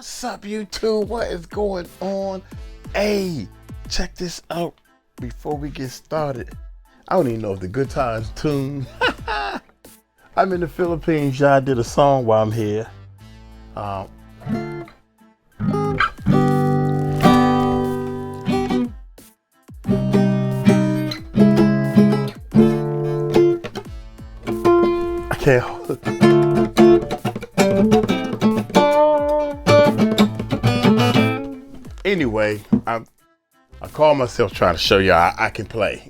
What's up, YouTube? What is going on? Hey, check this out before we get started. I don't even know if the Good Times tune. I'm in the Philippines, y'all. I did a song while I'm here. I can't hold it. Anyway, I call myself trying to show y'all I can play.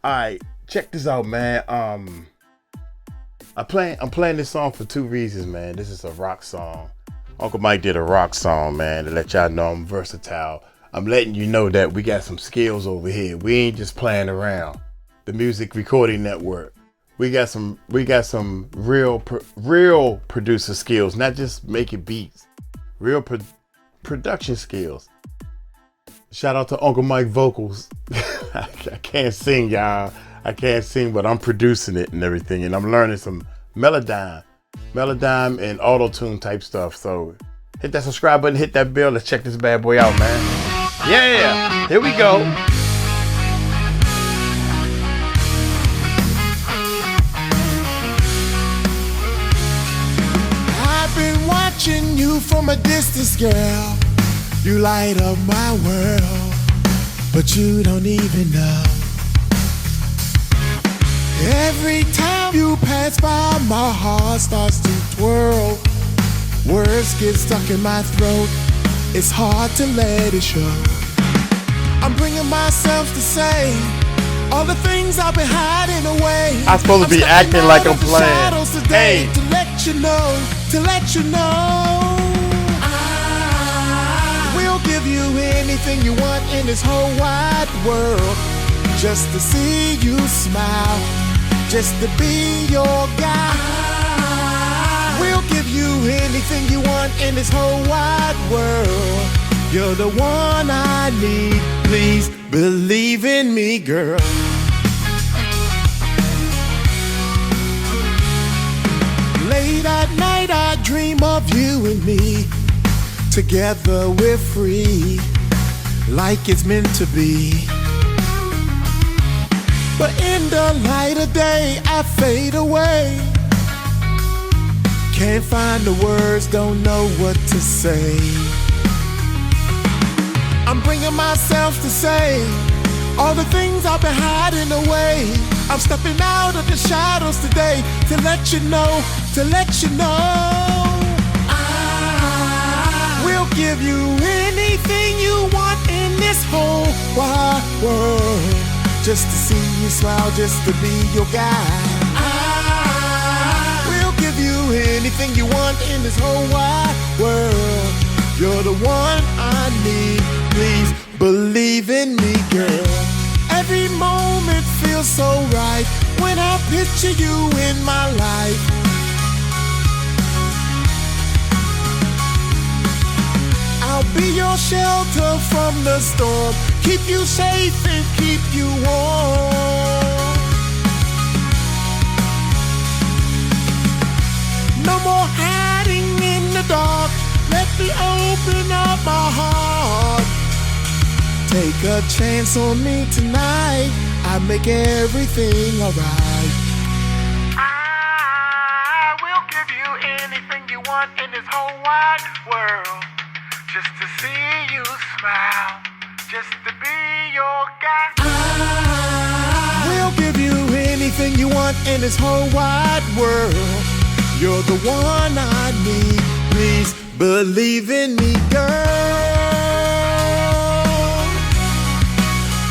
All right, check this out, man. I'm playing this song for two reasons, man. This is a rock song. Uncle Mike did a rock song, man, to let y'all know I'm versatile. I'm letting you know that we got some skills over here. We ain't just playing around. The Music Recording Network. We got some real producer skills, not just making beats. Real production skills. Shout out to Uncle Mike vocals. I can't sing, y'all. I can't sing, but I'm producing it and everything, and I'm learning some melodyne and auto-tune type stuff. So hit that subscribe button, hit that bell. Let's check this bad boy out, man. Yeah, here we go. I've been watching you from a distance, girl. You light up my world, but you don't even know. Every time you pass by, my heart starts to twirl. Words get stuck in my throat. It's hard to let it show. I'm bringing myself to say all the things I've been hiding away. I'm supposed to be acting like I'm playing. Hey, to let you know, I will give you anything you want in this whole wide world, just to see you smile, just to be your guy. We'll give you anything you want in this whole wide world. You're the one I need. Please believe in me, girl. Late at night I dream of you and me. Together we're free, like it's meant to be. But in the light of day I fade away. Can't find the words, don't know what to say. I'm bringing myself to say all the things I've been hiding away. I'm stepping out of the shadows today to let you know, I will give you anything you want in this whole wide world, just to see you smile, just to be your guy. I will give you anything you want in this whole wide world. You're the one I need. Please believe in me, girl. Every moment feels so right when I picture you in my life. I'll be your shelter from the storm, keep you safe and keep you warm. No more hiding in the dark, let me open up my heart. Take a chance on me tonight, I make everything alright. I will give you anything you want in this whole wide world, just to see you smile, just to be your guy. I will give you anything you want in this whole wide world. You're the one I need. Please believe in me, girl.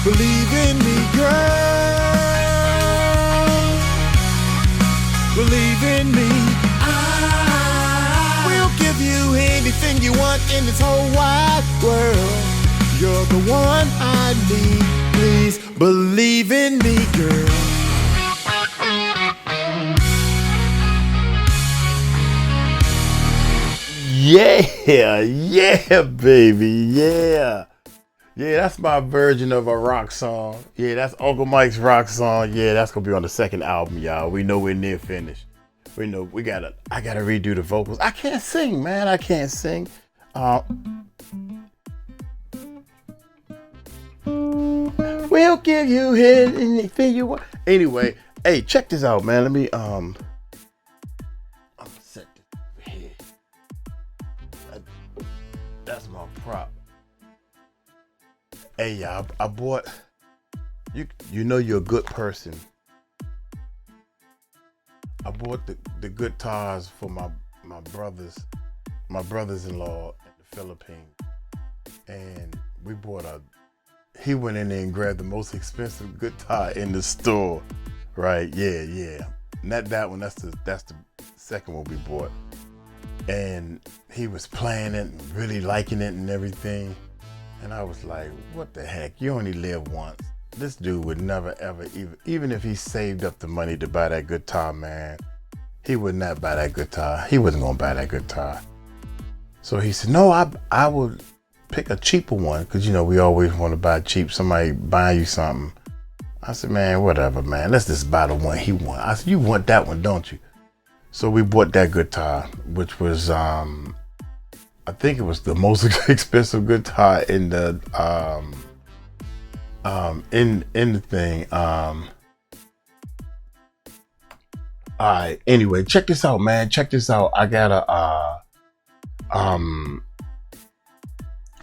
Believe in me, girl. Believe in me. I will give you anything you want in this whole wide world. You're the one I need. Please believe in me, girl. Yeah, baby, yeah. Yeah, that's my version of a rock song. Yeah, that's Uncle Mike's rock song. Yeah, that's gonna be on the second album, y'all. We know we're near finished. I gotta redo the vocals. I can't sing, man. I can't sing. Uh, we'll give you anything you want. Anyway, hey, check this out, man. Let me I'm gonna set this over here. That's my prop. Hey, y'all, I bought. You know you're a good person. I bought the guitars for my brothers-in-law in the Philippines, and he went in there and grabbed the most expensive guitar in the store, right? Yeah. Not that one. That's the second one we bought, and he was playing it and really liking it and everything, and I was like, what the heck? You only live once. This dude would never ever, even if he saved up the money to buy that guitar, man, he would not buy that guitar. He wasn't gonna buy that guitar. So he said, no, I would pick a cheaper one, because we always want to buy cheap. Somebody buy you something. I said, man, whatever, man. Let's just buy the one he want. I said, you want that one, don't you? So we bought that guitar, which was I think it was the most expensive guitar in the in the thing. All right. Anyway, check this out, man. Check this out. I got a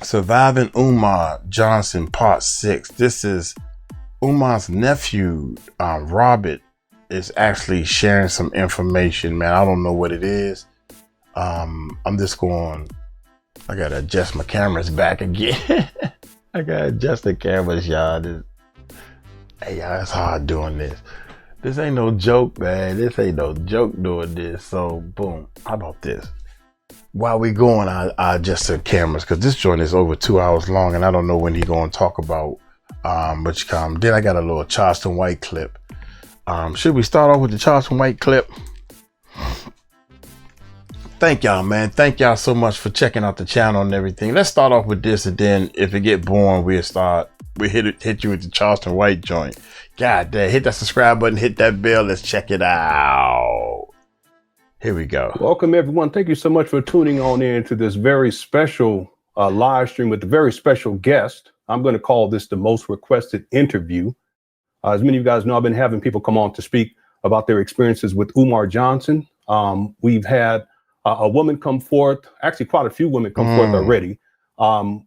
Surviving Umar Johnson Part 6. This is Umar's nephew, Robert, is actually sharing some information, man. I don't know what it is. I'm just going. I gotta adjust my cameras back again. I gotta adjust the cameras, y'all. Hey, y'all, it's hard doing this. This ain't no joke, man. This ain't no joke doing this. So, boom. How about this? While we going, I adjust the cameras, because this joint is over 2 hours long, and I don't know when he gonna talk about what you call him. Then I got a little Charleston White clip. Should we start off with the Charleston White clip? Thank y'all, man. Thank y'all so much for checking out the channel and everything. Let's start off with this, and then if it get boring, we'll hit you with the Charleston White joint. God damn, hit that subscribe button, hit that bell. Let's check it out. Here we go. Welcome, everyone. Thank you so much for tuning on in to this very special live stream with a very special guest. I'm going to call this the most requested interview. As many of you guys know, I've been having people come on to speak about their experiences with Umar Johnson. We've had a woman come forth, actually quite a few women come forth already.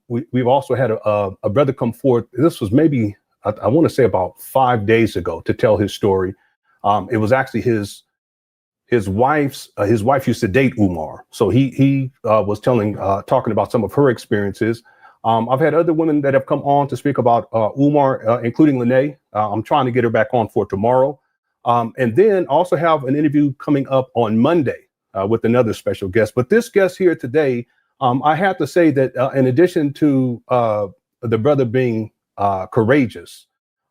We've also had a brother come forth. This was maybe, I want to say about 5 days ago, to tell his story. It was actually his wife used to date Umar. So he was talking about some of her experiences. I've had other women that have come on to speak about Umar, including Lene. I'm trying to get her back on for tomorrow. And then also have an interview coming up on Monday with another special guest. But this guest here today, I have to say that in addition to the brother being courageous,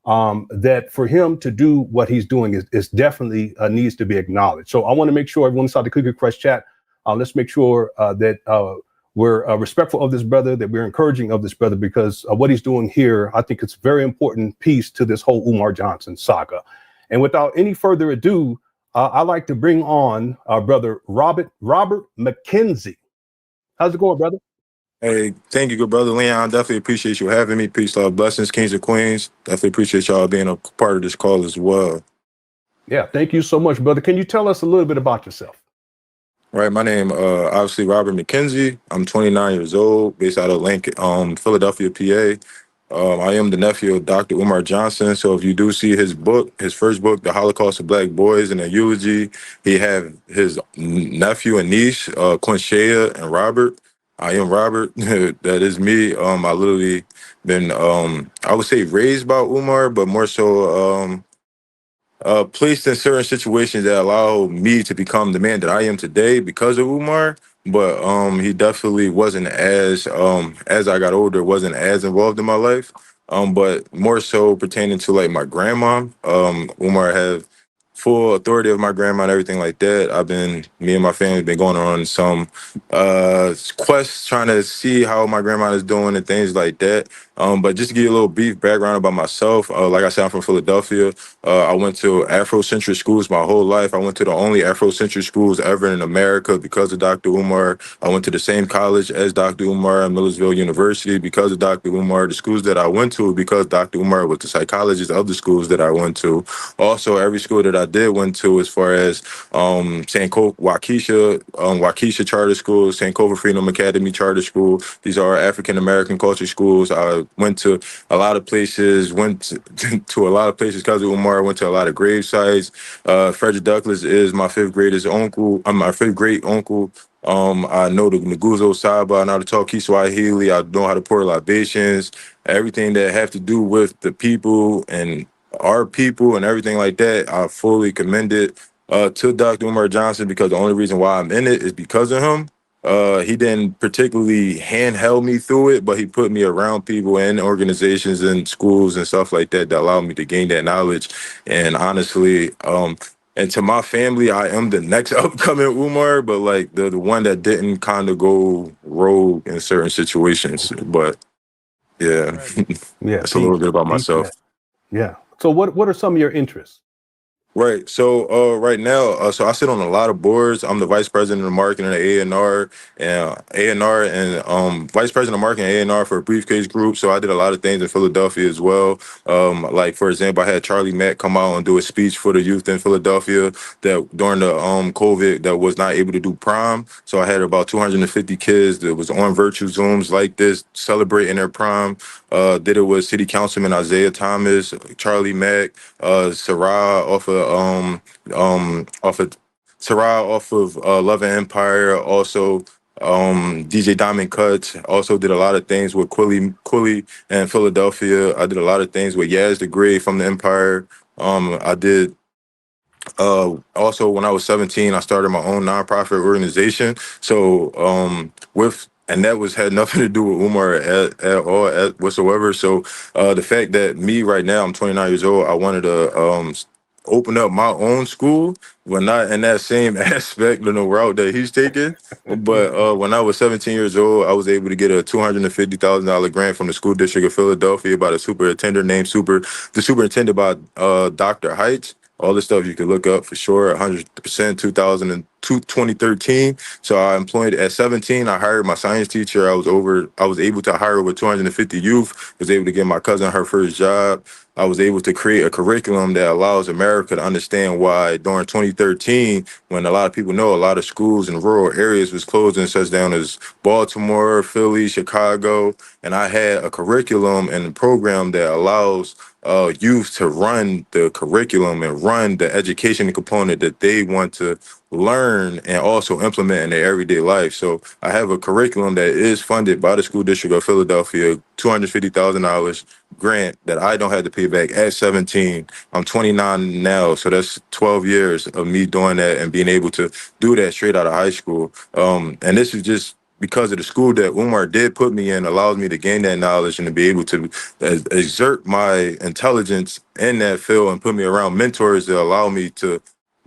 that for him to do what he's doing is definitely needs to be acknowledged. So I want to make sure everyone inside the Cookie Crush chat, let's make sure that we're respectful of this brother, that we're encouraging of this brother, because what he's doing here, I think it's a very important piece to this whole Umar Johnson saga. And without any further ado, I'd like to bring on our brother, Robert McKenzie. How's it going, brother? Hey, thank you, good brother Leon. Definitely appreciate you having me. Peace, love, blessings, kings and queens. Definitely appreciate y'all being a part of this call as well. Yeah, thank you so much, brother. Can you tell us a little bit about yourself? Right, my name, obviously Robert McKenzie. I'm 29 years old, based out of Lincoln, Philadelphia, PA. I am the nephew of Dr. Umar Johnson. So if you do see his first book, The Holocaust of Black Boys, in a eulogy, he have his nephew and niece, Quinshea and Robert. I am Robert. That is me. I literally been, I would say, raised by Umar, but more so placed in certain situations that allow me to become the man that I am today because of Umar. But he definitely wasn't as I got older, wasn't as involved in my life. But more so pertaining to like my grandma. Umar had full authority of my grandma and everything like that. Me and my family been going on some quests trying to see how my grandma is doing and things like that. But just to give you a little brief background about myself, like I said, I'm from Philadelphia. I went to Afrocentric schools my whole life. I went to the only Afrocentric schools ever in America because of Dr. Umar. I went to the same college as Dr. Umar at Millersville University because of Dr. Umar. The schools that I went to because Dr. Umar was the psychologist of the schools that I went to. Also, every school that I did went to, as far as Waukesha Charter School, Sankofa Freedom Academy Charter School. These are African American culture schools. I went to a lot of places. To a lot of places because of Umar. Went to a lot of grave sites. Frederick Douglass is my fifth greatest uncle. I'm my fifth great uncle. I know the Nguzo Saba. I know how to talk Kiswahili. I know how to pour libations. Everything that have to do with the people and our people and everything like that, I fully commend it to Dr. Umar Johnson, because the only reason why I'm in it is because of him. He didn't particularly handheld me through it, but he put me around people and organizations and schools and stuff like that that allowed me to gain that knowledge. And honestly, and to my family, I am the next upcoming Umar, but like the one that didn't kind of go rogue in certain situations. But yeah, Yeah, that's a little bit about deep in myself. that. Yeah. So what are some of your interests? Right. So right now, so I sit on a lot of boards. I'm the vice president of marketing at A&R and vice president of marketing at A&R for a briefcase group. So I did a lot of things in Philadelphia as well. Like for example, I had Charlie Mack come out and do a speech for the youth in Philadelphia that during the COVID that was not able to do prom. So I had about 250 kids that was on virtual Zooms like this celebrating their prom. Did it with City Councilman Isaiah Thomas, Charlie Mack, Sarah off of Sarah off of Love and Empire. Also, DJ Diamond Cuts. Also did a lot of things with Quilly and Philadelphia. I did a lot of things with Yaz the Great from the Empire. I did also, when I was 17, I started my own nonprofit organization. So and that was had nothing to do with Umar at all whatsoever. So the fact that me right now, I'm 29 years old, I wanted to open up my own school, but not in that same aspect of the route that he's taking. But when I was 17 years old, I was able to get a $250,000 grant from the school district of Philadelphia by the superintendent the superintendent by Dr. Heights. All this stuff you can look up for sure. 100% 2013. So I employed at 17. I hired my science teacher. I was able to hire over 250 youth. Was able to get my cousin her first job. I was able to create a curriculum that allows America to understand why during 2013, when a lot of people know a lot of schools in rural areas was closing, such down as Baltimore, Philly, Chicago, and I had a curriculum and a program that allows youth to run the curriculum and run the education component that they want to learn and also implement in their everyday life. So I have a curriculum that is funded by the school district of Philadelphia, $250,000 grant that I don't have to pay back at 17. I'm 29 now, so that's 12 years of me doing that and being able to do that straight out of high school. And this is just because of the school that Umar did put me in, allows me to gain that knowledge and to be able to exert my intelligence in that field and put me around mentors that allow me to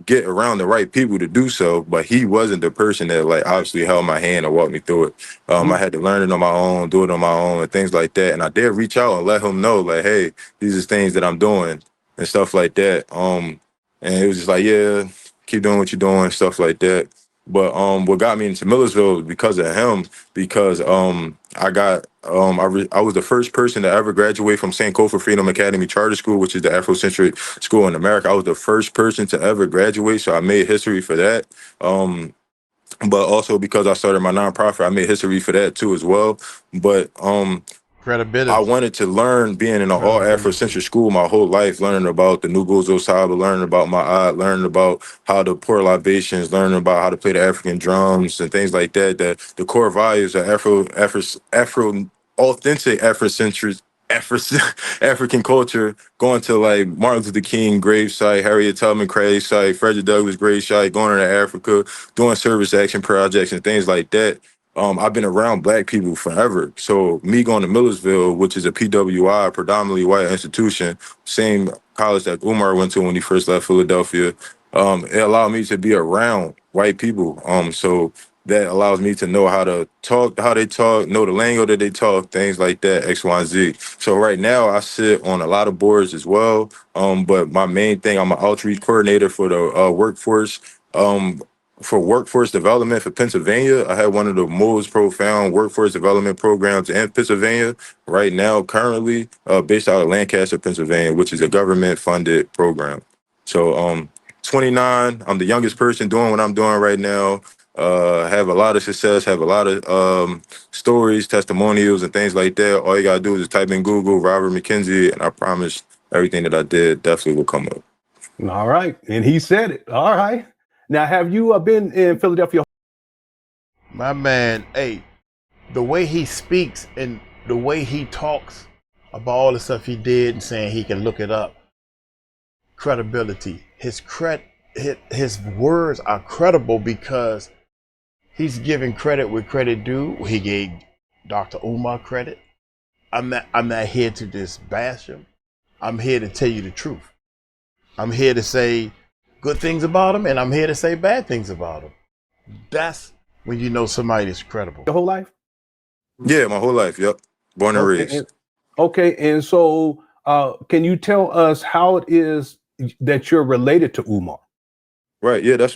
get around the right people to do so. But he wasn't the person that like obviously held my hand or walked me through it. I had to learn it on my own, do it on my own and things like that. And I did reach out and let him know like, hey, these are things that I'm doing and stuff like that. And it was just like, yeah, keep doing what you're doing, stuff like that. But what got me into Millersville was because of him, because I was the first person to ever graduate from Sankofa Freedom Academy Charter School, which is the Afrocentric school in America. I was the first person to ever graduate, so I made history for that. But also because I started my nonprofit, I made history for that too as well. But I Credibility. wanted to learn being in an all Afrocentric school my whole life, learning about the Nguzo Saba, learning about my art, learning about how to pour libations, learning about how to play the African drums and things like that. That the core values of authentic Afro, African culture, going to like Martin Luther King grave site, Harriet Tubman grave site, Frederick Douglass grave site, going to Africa, doing service action projects and things like that. I've been around black people forever. So me going to Millersville, which is a PWI, predominantly white institution, same college that Umar went to when he first left Philadelphia, it allowed me to be around white people. So that allows me to know how to talk, how they talk, know the lingo that they talk, things like that, X, Y, and Z. So right now I sit on a lot of boards as well. But my main thing, I'm an outreach coordinator for the workforce. For workforce development for Pennsylvania. I had one of the most profound workforce development programs in Pennsylvania right now, currently based out of Lancaster, Pennsylvania, which is a government funded program. So 29, I'm the youngest person doing what I'm doing right now. Have a lot of success, have a lot of stories, testimonials, and things like that. All you gotta do is type in Google Robert McKenzie, and I promise everything that I did definitely will come up. All right. And he said it. All right. Now, have you been in Philadelphia? My man, hey, the way he speaks and the way he talks about all the stuff he did and saying he can look it up, credibility. His words are credible because he's giving credit where credit due. He gave Dr. Umar credit. I'm not here to just bash him. I'm here to tell you the truth. I'm here to say good things about him, and I'm here to say bad things about him. That's when you know somebody is credible. Your whole life? Yeah, my whole life. Yep. Born and raised. Okay. And so can you tell us how it is that you're related to Umar? Right, yeah,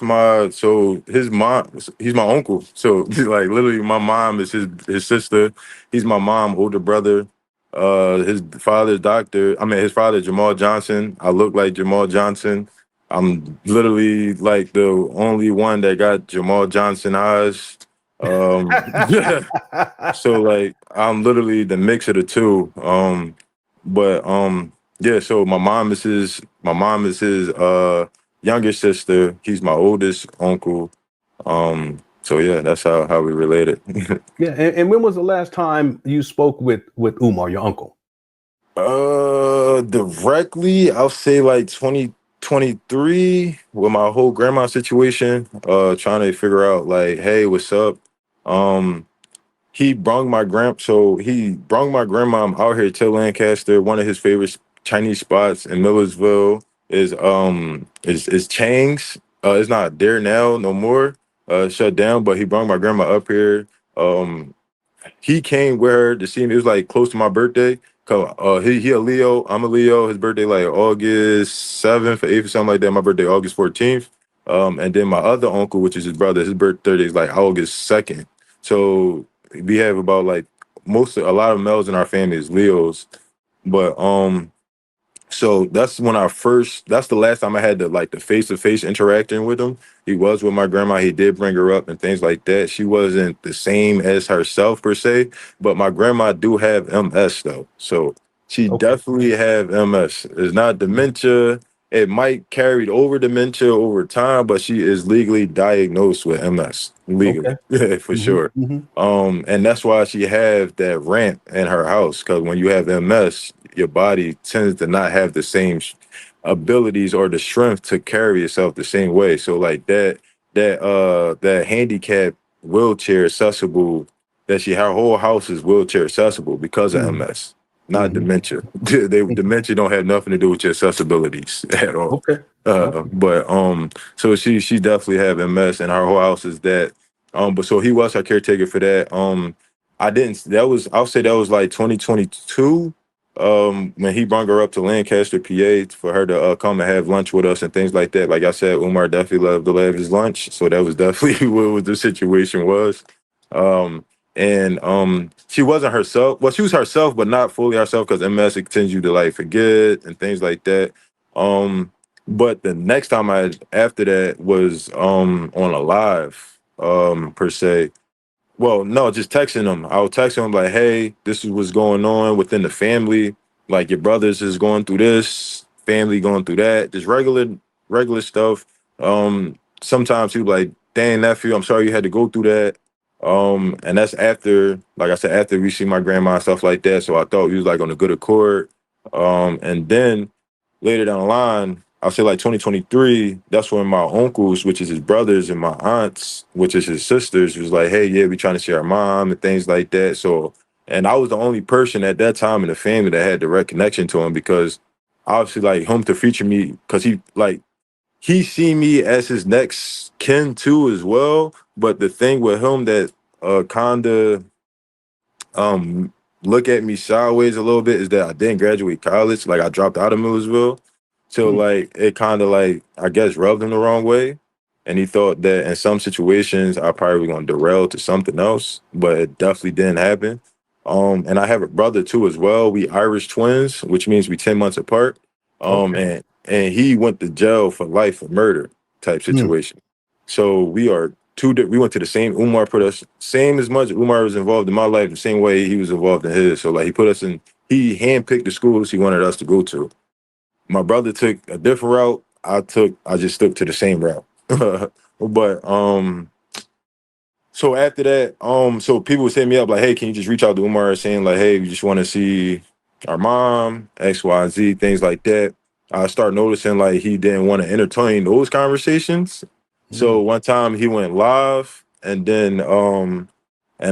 so his mom, he's my uncle. So like literally my mom is his sister. He's my mom, older brother. His father's his father, Jamal Johnson. I look like Jamal Johnson. I'm literally like the only one that got Jamal Johnson eyes. So like I'm literally the mix of the two. But yeah, so my mom is his younger sister. He's my oldest uncle. So yeah, that's how we related. Yeah. And when was the last time you spoke with Umar, your uncle? Directly, I'll say like 2023 with my whole grandma situation, trying to figure out like, hey, what's up? Um, he brung my grandma out here to Lancaster. One of his favorite Chinese spots in Millersville is Chang's. It's not there now no more. Shut down, but he brung my grandma up here. He came with her to see me. It was like close to my birthday. He a Leo. I'm a Leo. His birthday like August 7th or 8th or something like that. My birthday August 14th. And then my other uncle, which is his brother, his birthday is like August 2nd. So we have about like a lot of males in our family is Leos. But so that's that's the last time I had the face-to-face interaction with him. He was with my grandma. He did bring her up and things like that. She wasn't the same as herself per se, but my grandma do have MS though. So she definitely have MS. It's not dementia. It might carried over dementia over time, but she is legally diagnosed with MS. Legally. Yeah, for sure. And that's why she have that ramp in her house. Cause when you have MS, your body tends to not have the same abilities or the strength to carry itself the same way. So like that handicap wheelchair accessible her whole house is wheelchair accessible because of MS, not dementia. Dementia don't have nothing to do with your accessibilities at all. But so she definitely have MS and her whole house is that. But so he was her caretaker for that. I'll say that was like 2022 when he brought her up to Lancaster, PA, for her to come and have lunch with us and things like that. Like I said, Umar definitely loved to have his lunch, so that was definitely what the situation was. And she wasn't herself. Well, she was herself, but not fully herself because MS tends you to like forget and things like that. But the next time after that was on a live per se. Well, no, just texting him. I would text him like, "Hey, this is what's going on within the family. Like your brothers is going through this, family going through that, just regular stuff." Sometimes he was like, "Dang, nephew, I'm sorry you had to go through that." And that's after, like I said, after we see my grandma and stuff like that. So I thought he was like on a good accord. And then later down the line, I'll say like 2023, that's when my uncles, which is his brothers, and my aunts, which is his sisters, was like, hey, yeah, we trying to see our mom and things like that. So, and I was the only person at that time in the family that had direct connection to him, because obviously like him to feature me, because he see me as his next kin too as well. But the thing with him that kinda um look at me sideways a little bit is that I didn't graduate college. Like I dropped out of Millersville. So Mm. like it kind of like I guess rubbed him the wrong way. And he thought that in some situations I probably was gonna derail to something else, but it definitely didn't happen. And I have a brother too as well. We Irish twins, which means we 10 months apart. Okay. And he went to jail for life for murder type Mm. situation. So we are we went to the same. Umar put us same as much. Umar was involved in my life the same way he was involved in his. So like he put us in. He handpicked the schools he wanted us to go to. My brother took a different route. I just stuck to the same route. But so after that, so people would hit me up like, hey, can you just reach out to Umar saying like, hey, we just want to see our mom, X, Y, Z, things like that. I start noticing like he didn't want to entertain those conversations. So Mm. one time he went live, and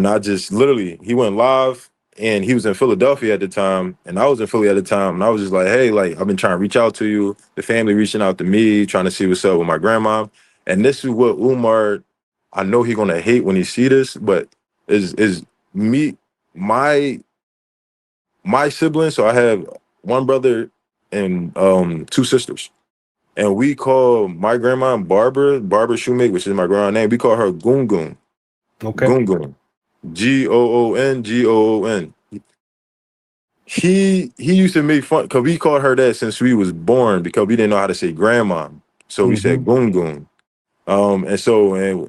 I just literally he went live, and he was in Philadelphia at the time, and I was in Philly at the time, and I was just like, hey, like I've been trying to reach out to you, the family reaching out to me, trying to see what's up with my grandma. And this is what Umar, I know he's gonna hate when he see this, but is me my my siblings. So I have one brother and two sisters. And we call my grandma Barbara Shoemake, which is my grandma name. We call her Goon Goon. Okay. Goon Goon. Goon. He used to make fun because we called her that since we was born because we didn't know how to say grandma. So we Hmm. said Goon Goon. And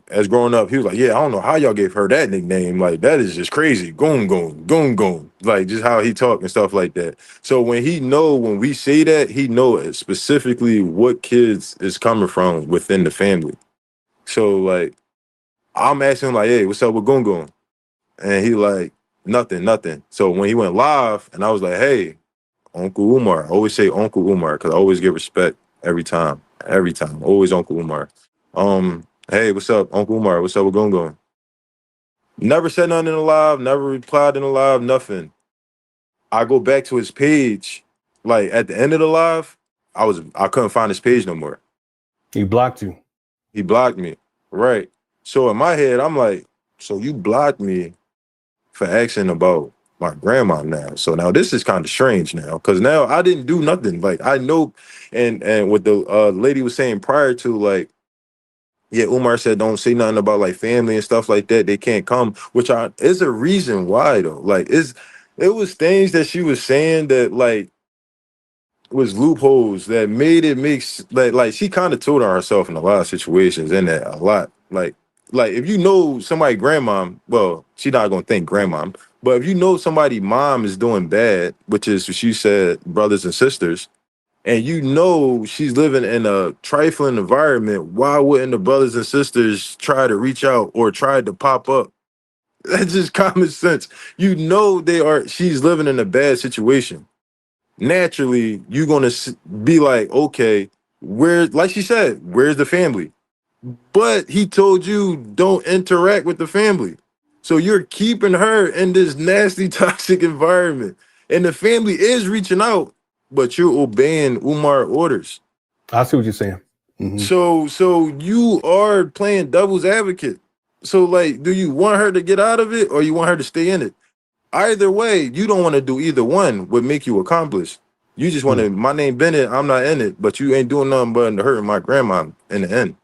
as growing up, he was like, yeah, I don't know how y'all gave her that nickname. Like, that is just crazy. Goon goon, goon goon. Like just how he talk and stuff like that. So when we say that, he know it specifically what kids is coming from within the family. So like I'm asking him like, hey, what's up with Goon Goon? And he like, nothing. So when he went live and I was like, hey, Uncle Umar. I always say Uncle Umar because I always give respect every time. Every time. Always Uncle Umar. Hey, what's up, Uncle Umar? What's up with Gungun? Never said nothing in the live, never replied in the live, nothing. I go back to his page, like at the end of the live, I couldn't find his page no more. He blocked you. He blocked me. Right. So in my head, I'm like, so you blocked me for asking about my grandma now. So now this is kind of strange now, because now I didn't do nothing. Like I know, and what the lady was saying prior to, like, yeah, Umar said don't say nothing about like family and stuff like that. They can't come, which is a reason why though. Like it was things that she was saying that like was loopholes that made it like she kind of told on herself in a lot of situations in that a lot. Like if you know somebody grandma, well, she not gonna think grandma, but if you know somebody mom is doing bad, which is what she said, brothers and sisters, and you know she's living in a trifling environment, why wouldn't the brothers and sisters try to reach out or try to pop up? That's just common sense. You know she's living in a bad situation. Naturally, you're gonna be like, okay, like she said, where's the family? But he told you don't interact with the family. So you're keeping her in this nasty, toxic environment. And the family is reaching out, but you're obeying Umar orders. I see what you're saying. Hmm. So you are playing devil's advocate. So like, do you want her to get out of it or you want her to stay in it? Either way, you don't want to do either one would make you accomplish. You just want to, my name Bennett, I'm not in it, but you ain't doing nothing but hurting my grandma in the end.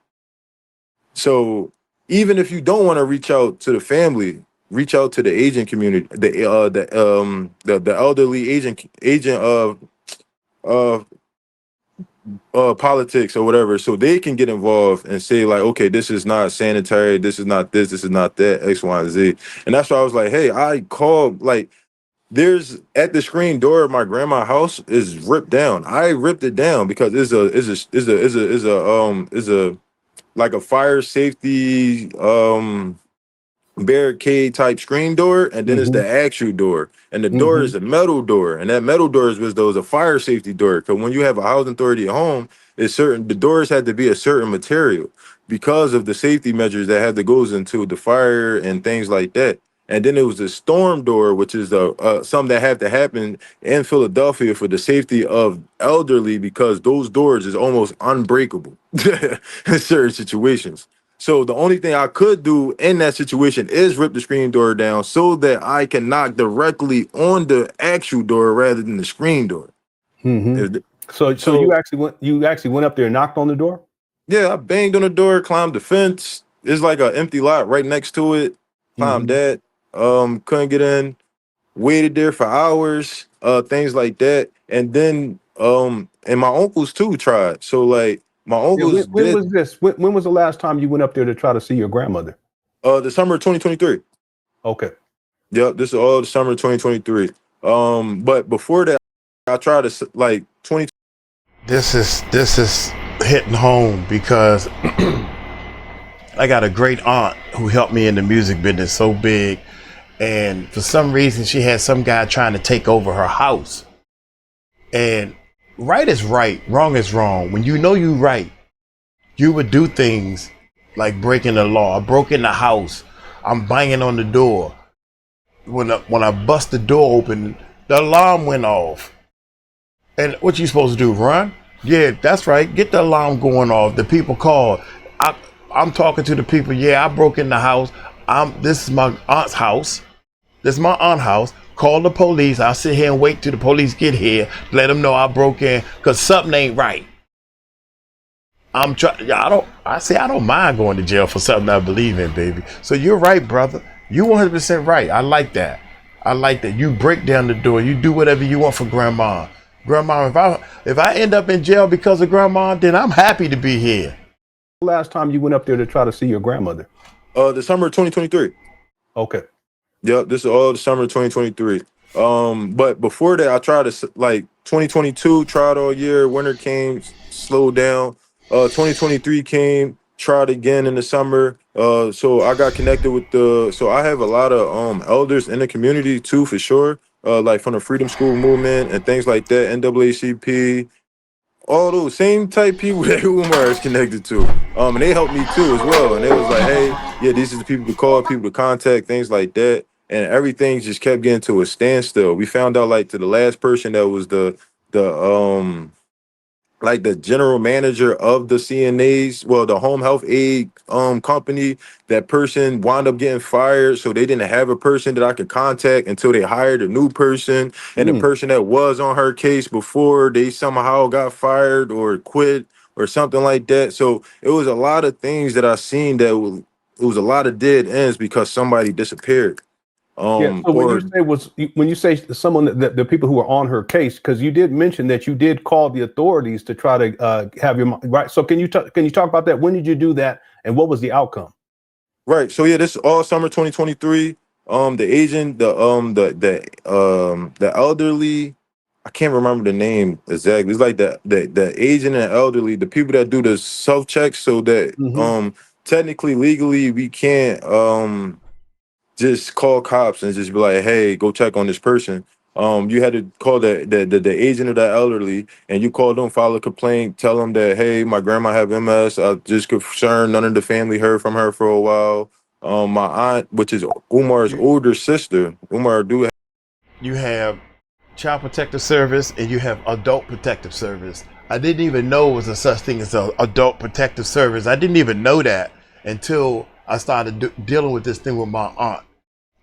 So even if you don't want to reach out to the family, reach out to the agent community, the elderly agent of politics or whatever, so they can get involved and say like, okay, this is not sanitary, this is not this is not that, X, Y, and Z. And that's why I was like, hey, I called like there's at the screen door of my grandma's house is ripped down. I ripped it down because it's a like a fire safety barricade type screen door, and then it's Mm-hmm. the actual door. And the door Mm-hmm. is a metal door, and that metal door was a fire safety door. Because when you have a housing authority at home, it's certain the doors had to be a certain material because of the safety measures that had to goes into the fire and things like that. And then it was the storm door, which is the something that had to happen in Philadelphia for the safety of elderly, because those doors is almost unbreakable in certain situations. So the only thing I could do in that situation is rip the screen door down so that I can knock directly on the actual door rather than the screen door. Mm-hmm. If- So So you actually went up there and knocked on the door? yeah, I banged on the door, climbed the fence. It's like an empty lot right next to it. Climbed Mm-hmm. that. Couldn't get in. Waited there for hours. Things like that. And then and my uncles too tried. So like my Yeah, uncles when did was this? When was the last time you went up there to try to see your grandmother? the summer of 2023. Okay. Yep, this is all the summer of 2023. But before that, I tried to like 20. This is hitting home because I got a great aunt who helped me in the music business so big, and for some reason she had some guy trying to take over her house. And right is right, wrong is wrong. When you know you right, you would do things like breaking the law. I broke in the house. I'm banging on the door. When I bust the door open, the alarm went off. And what you supposed to do? Run? Yeah, that's right. Get the alarm going off. The people called. I, I'm talking to the people. Yeah, I broke in the house. This is my aunt's house. This is my aunt's house. Call the police. I'll sit here and wait till the police get here. Let them know I broke in because something ain't right. I'm trying. I don't mind going to jail for something I believe in, baby. So you're right, brother. You 100% right. I like that. I like that. You break down the door. You do whatever you want for grandma. Grandma, if I end up in jail because of grandma, then I'm happy to be here. Last time you went up there to try to see your grandmother? The summer of 2023. Okay. Yep, this is all the summer of 2023. But before that, I tried to like 2022, tried all year. Winter came, slowed down. 2023 came, tried again in the summer. So I got connected with so I have a lot of elders in the community too, for sure. Like from the Freedom School movement and things like that, NAACP, all those same type people that Umar is connected to. And they helped me too as well. And they was like, hey, yeah, these are the people to call, people to contact, things like that. And everything just kept getting to a standstill. We found out like to the last person that was the like the general manager of the CNAs, well, the home health aid company, that person wound up getting fired. So they didn't have a person that I could contact until they hired a new person. And the Mm. person that was on her case before, they somehow got fired or quit or something like that. So it was a lot of things that I seen it was a lot of dead ends because somebody disappeared. Yeah. So Or when you say someone the people who are on her case, because you did mention that you did call the authorities to try to have your right. So can you talk about that? When did you do that, and what was the outcome? right. So yeah, this is all summer 2023. The agent, the elderly, I can't remember the name exactly. It's like the agent and elderly, the people that do the self checks, so that Mm-hmm. technically legally we can't just call cops and just be like, hey, go check on this person. You had to call the agent of the elderly, and you call them, file a complaint, tell them that, hey, my grandma have MS. I just concerned none of the family heard from her for a while. My aunt, which is Umar's You older sister, Umar do you have Child Protective Service and you have Adult Protective Service. I didn't even know it was a such thing as an Adult Protective Service. I didn't even know that until I started dealing with this thing with my aunt.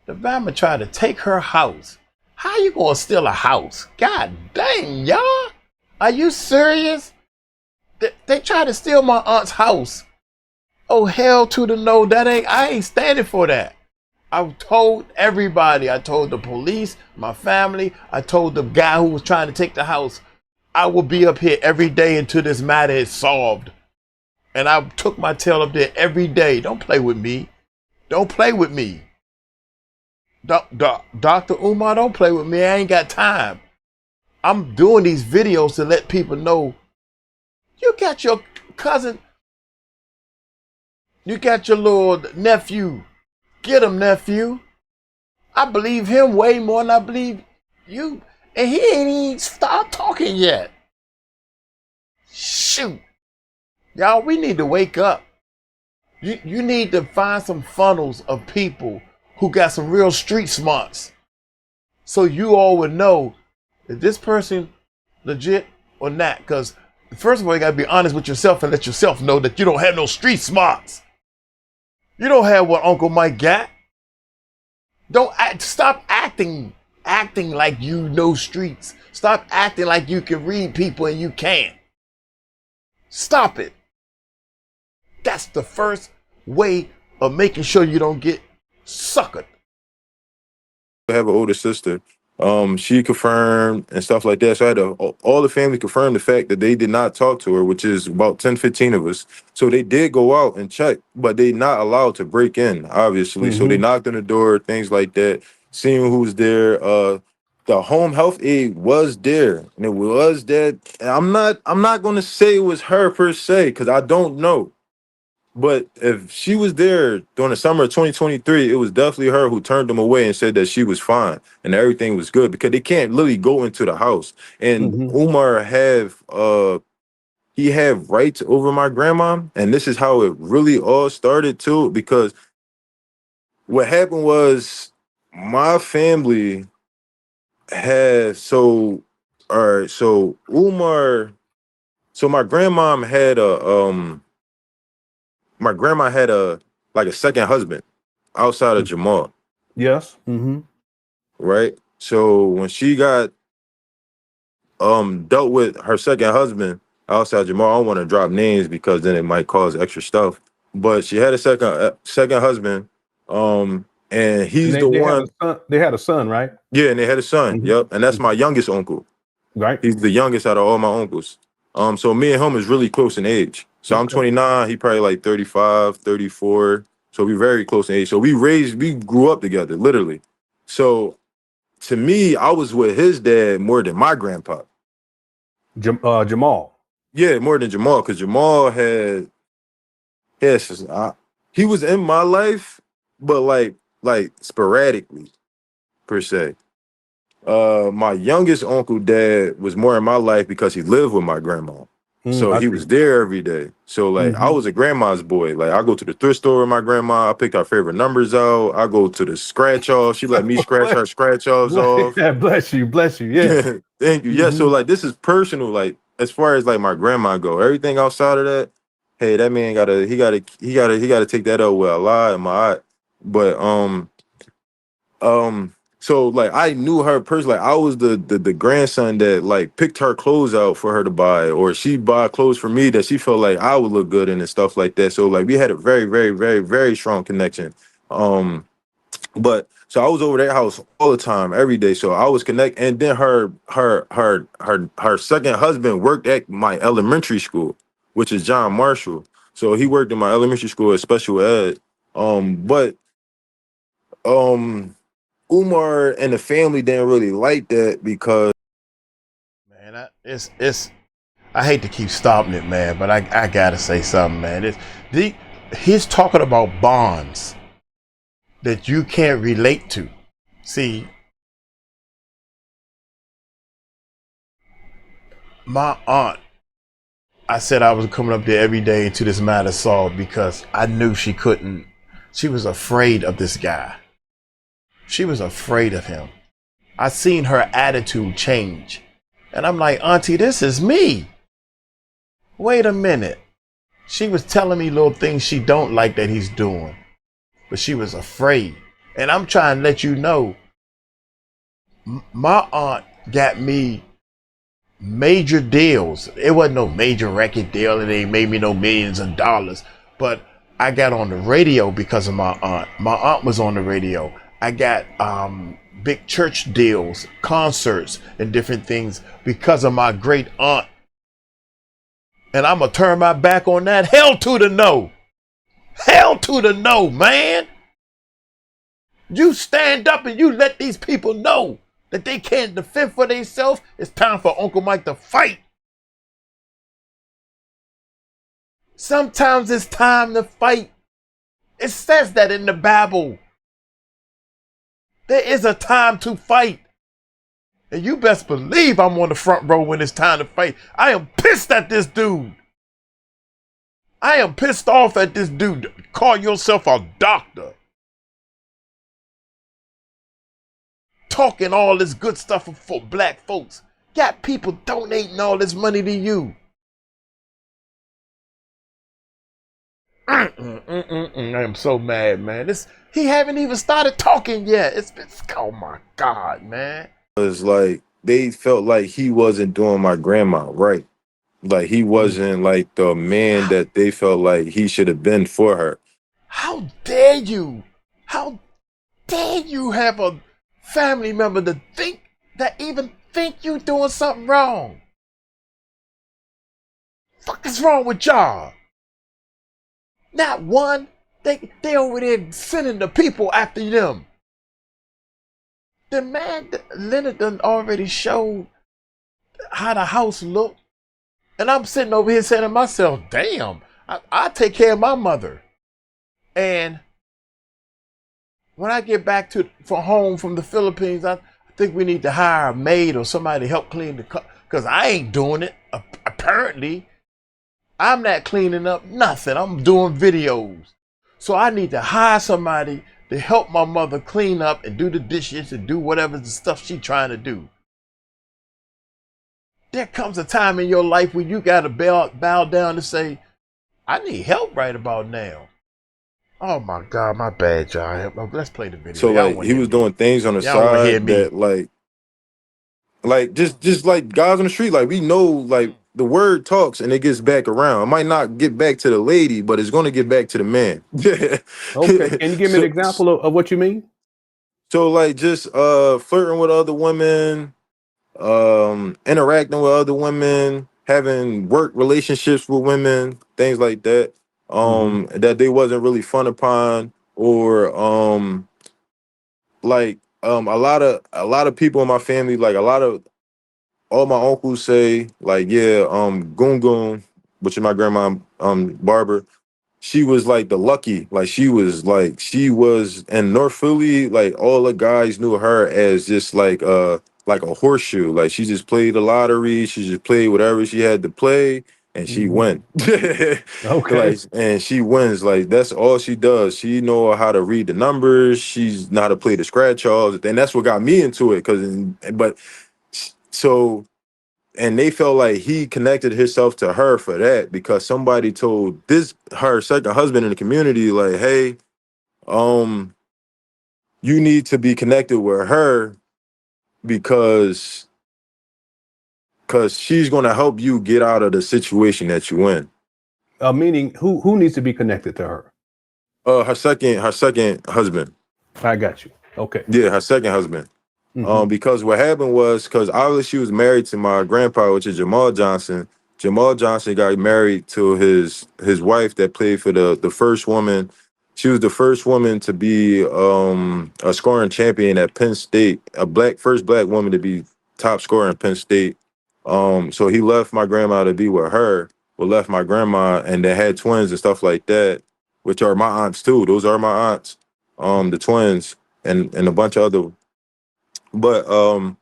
The Bama tried to take her house. How you gonna steal a house? God dang, y'all! Are you serious? They tried to steal my aunt's house. Oh hell to the no! I ain't standing for that. I told everybody. I told the police, my family. I told the guy who was trying to take the house. I will be up here every day until this matter is solved. And I took my tail up there every day. Don't play with me. Don't play with me. Dr. Umar, don't play with me. I ain't got time. I'm doing these videos to let people know you got your cousin, you got your little nephew Get him, nephew. I believe him way more than I believe you. And he ain't even start talking yet. Shoot. Y'all, we need to wake up. You need to find some funnels of people who got some real street smarts. So you all would know if this person legit or not. Because first of all, you gotta be honest with yourself and let yourself know that you don't have no street smarts. You don't have what Uncle Mike got. Stop acting like you know streets. Stop acting like you can read people and you can't. Stop it. That's the first way of making sure you don't get suckered. I have an older sister. She confirmed and stuff like that. So I had all the family confirmed the fact that they did not talk to her, which is about 10, 15 of us. So they did go out and check, but they not allowed to break in, obviously. So they knocked on the door, things like that, seeing who's there. The home health aide was there, and it was that. And I'm not gonna say it was her per se, because I don't know. But if she was there during the summer of 2023, it was definitely her who turned them away and said that she was fine and everything was good, because they can't literally go into the house. And Umar he had rights over my grandma, and this is how it really all started too. Because what happened was my family had Umar, so my grandma had a like a second husband outside of Jamal, Yes. right? So when she got dealt with her second husband outside Jamal, I don't want to drop names because then it might cause extra stuff. But she had a second husband, and he's And the they had one. a son. They had a son, right? Yeah, and they had a son. Yep, and that's my youngest uncle. Right. He's the youngest out of all my uncles. So me and him is really close in age. So I'm 29, he probably like 35, 34. So we very close in age. So we grew up together, literally. So to me, I was with his dad more than my grandpa. Jamal. Yeah, more than Jamal, because Jamal he was in my life, but like sporadically per se. My youngest uncle dad was more in my life because he lived with my grandma. So I he see. was there every day. So like I was a grandma's boy. Like I go to the thrift store with my grandma. I pick our favorite numbers out. I go to the scratch off. She let me scratch her scratch offs off. Bless you. Yeah. Thank you. Yeah. So like this is personal. Like as far as like my grandma go, everything outside of that, hey, that man gotta take that out with a lie in my eye. But so like I knew her personally. Like, I was the grandson that like picked her clothes out for her to buy, or she buy clothes for me that she felt like I would look good in and stuff like that. So like we had a very, very, very, very strong connection. But so I was over their house all the time, every day. So I was connect, and then her second husband worked at my elementary school, which is John Marshall. So he worked in my elementary school as special ed. But Umar and the family didn't really like that because Man, it's I hate to keep stopping it, man, but I gotta say something, man. He's talking about bonds that you can't relate to. See, my aunt, I said I was coming up there every day to this matter solved because I knew she couldn't. She was afraid of this guy. She was afraid of him. I seen her attitude change. And I'm like, Auntie, this is me. Wait a minute. She was telling me little things she don't like that he's doing. But she was afraid. And I'm trying to let you know, my aunt got me major deals. It wasn't no major record deal. It ain't made me no millions of dollars. But I got on the radio because of my aunt. My aunt was on the radio. I got big church deals, concerts, and different things because of my great aunt. And I'm going to turn my back on that. Hell to the no. Hell to the no, man. You stand up and you let these people know that they can't defend for themselves. It's time for Uncle Mike to fight. Sometimes it's time to fight. It says that in the Bible. There is a time to fight. And you best believe I'm on the front row when it's time to fight. I am pissed at this dude. I am pissed off at this dude. Call yourself a doctor. Talking all this good stuff for black folks. Got people donating all this money to you. I am so mad, man. He haven't even started talking yet. It's been, oh my God, man. It's like they felt like he wasn't doing my grandma right. Like he wasn't like the man that they felt like he should have been for her. How dare you? How dare you have a family member that even think you doing something wrong? Fuck is wrong with y'all? Not one. They over there sending the people after them. The man, Leonard done already showed how the house looked. And I'm sitting over here saying to myself, damn, I take care of my mother. And when I get back for home from the Philippines, I think we need to hire a maid or somebody to help clean the car. Because I ain't doing it. Apparently, I'm not cleaning up nothing. I'm doing videos. So I need to hire somebody to help my mother clean up and do the dishes and do whatever the stuff she's trying to do. There comes a time in your life when you got to bow down and say, I need help right about now. Oh my God, my bad, y'all. Let's play the video. So like he was doing things on the side that like just like guys on the street, like we know like the word talks and it gets back around. It might not get back to the lady, but it's gonna get back to the man. Okay. Can you give me an example of what you mean? So like just flirting with other women, interacting with other women, having work relationships with women, things like that. That they wasn't really fun upon, or a lot of people in my family, like all my uncles say, like, yeah, Goon Goon, which is my grandma, Barbara, she was like the lucky, she was in North Philly, like all the guys knew her as just like a horseshoe. Like she just played the lottery, she just played whatever she had to play, and she won. Okay. And she wins. Like that's all she does. She know how to read the numbers. She's know how to play the scratch offs, and that's what got me into it. So and they felt like he connected himself to her for that because somebody told her second husband in the community, like, hey, you need to be connected with her because she's gonna help you get out of the situation that you in. Meaning who needs to be connected to her? Her second husband. I got you. Okay. Yeah, her second husband. Because what happened was, because obviously she was married to my grandpa, which is Jamal Johnson. Jamal Johnson got married to his wife that played for the first woman. She was the first woman to be a scoring champion at Penn State, first black woman to be top scorer in Penn State. So he left my grandma to be with her, left my grandma, and they had twins and stuff like that, which are my aunts too. Those are my aunts, the twins, and a bunch of other. But and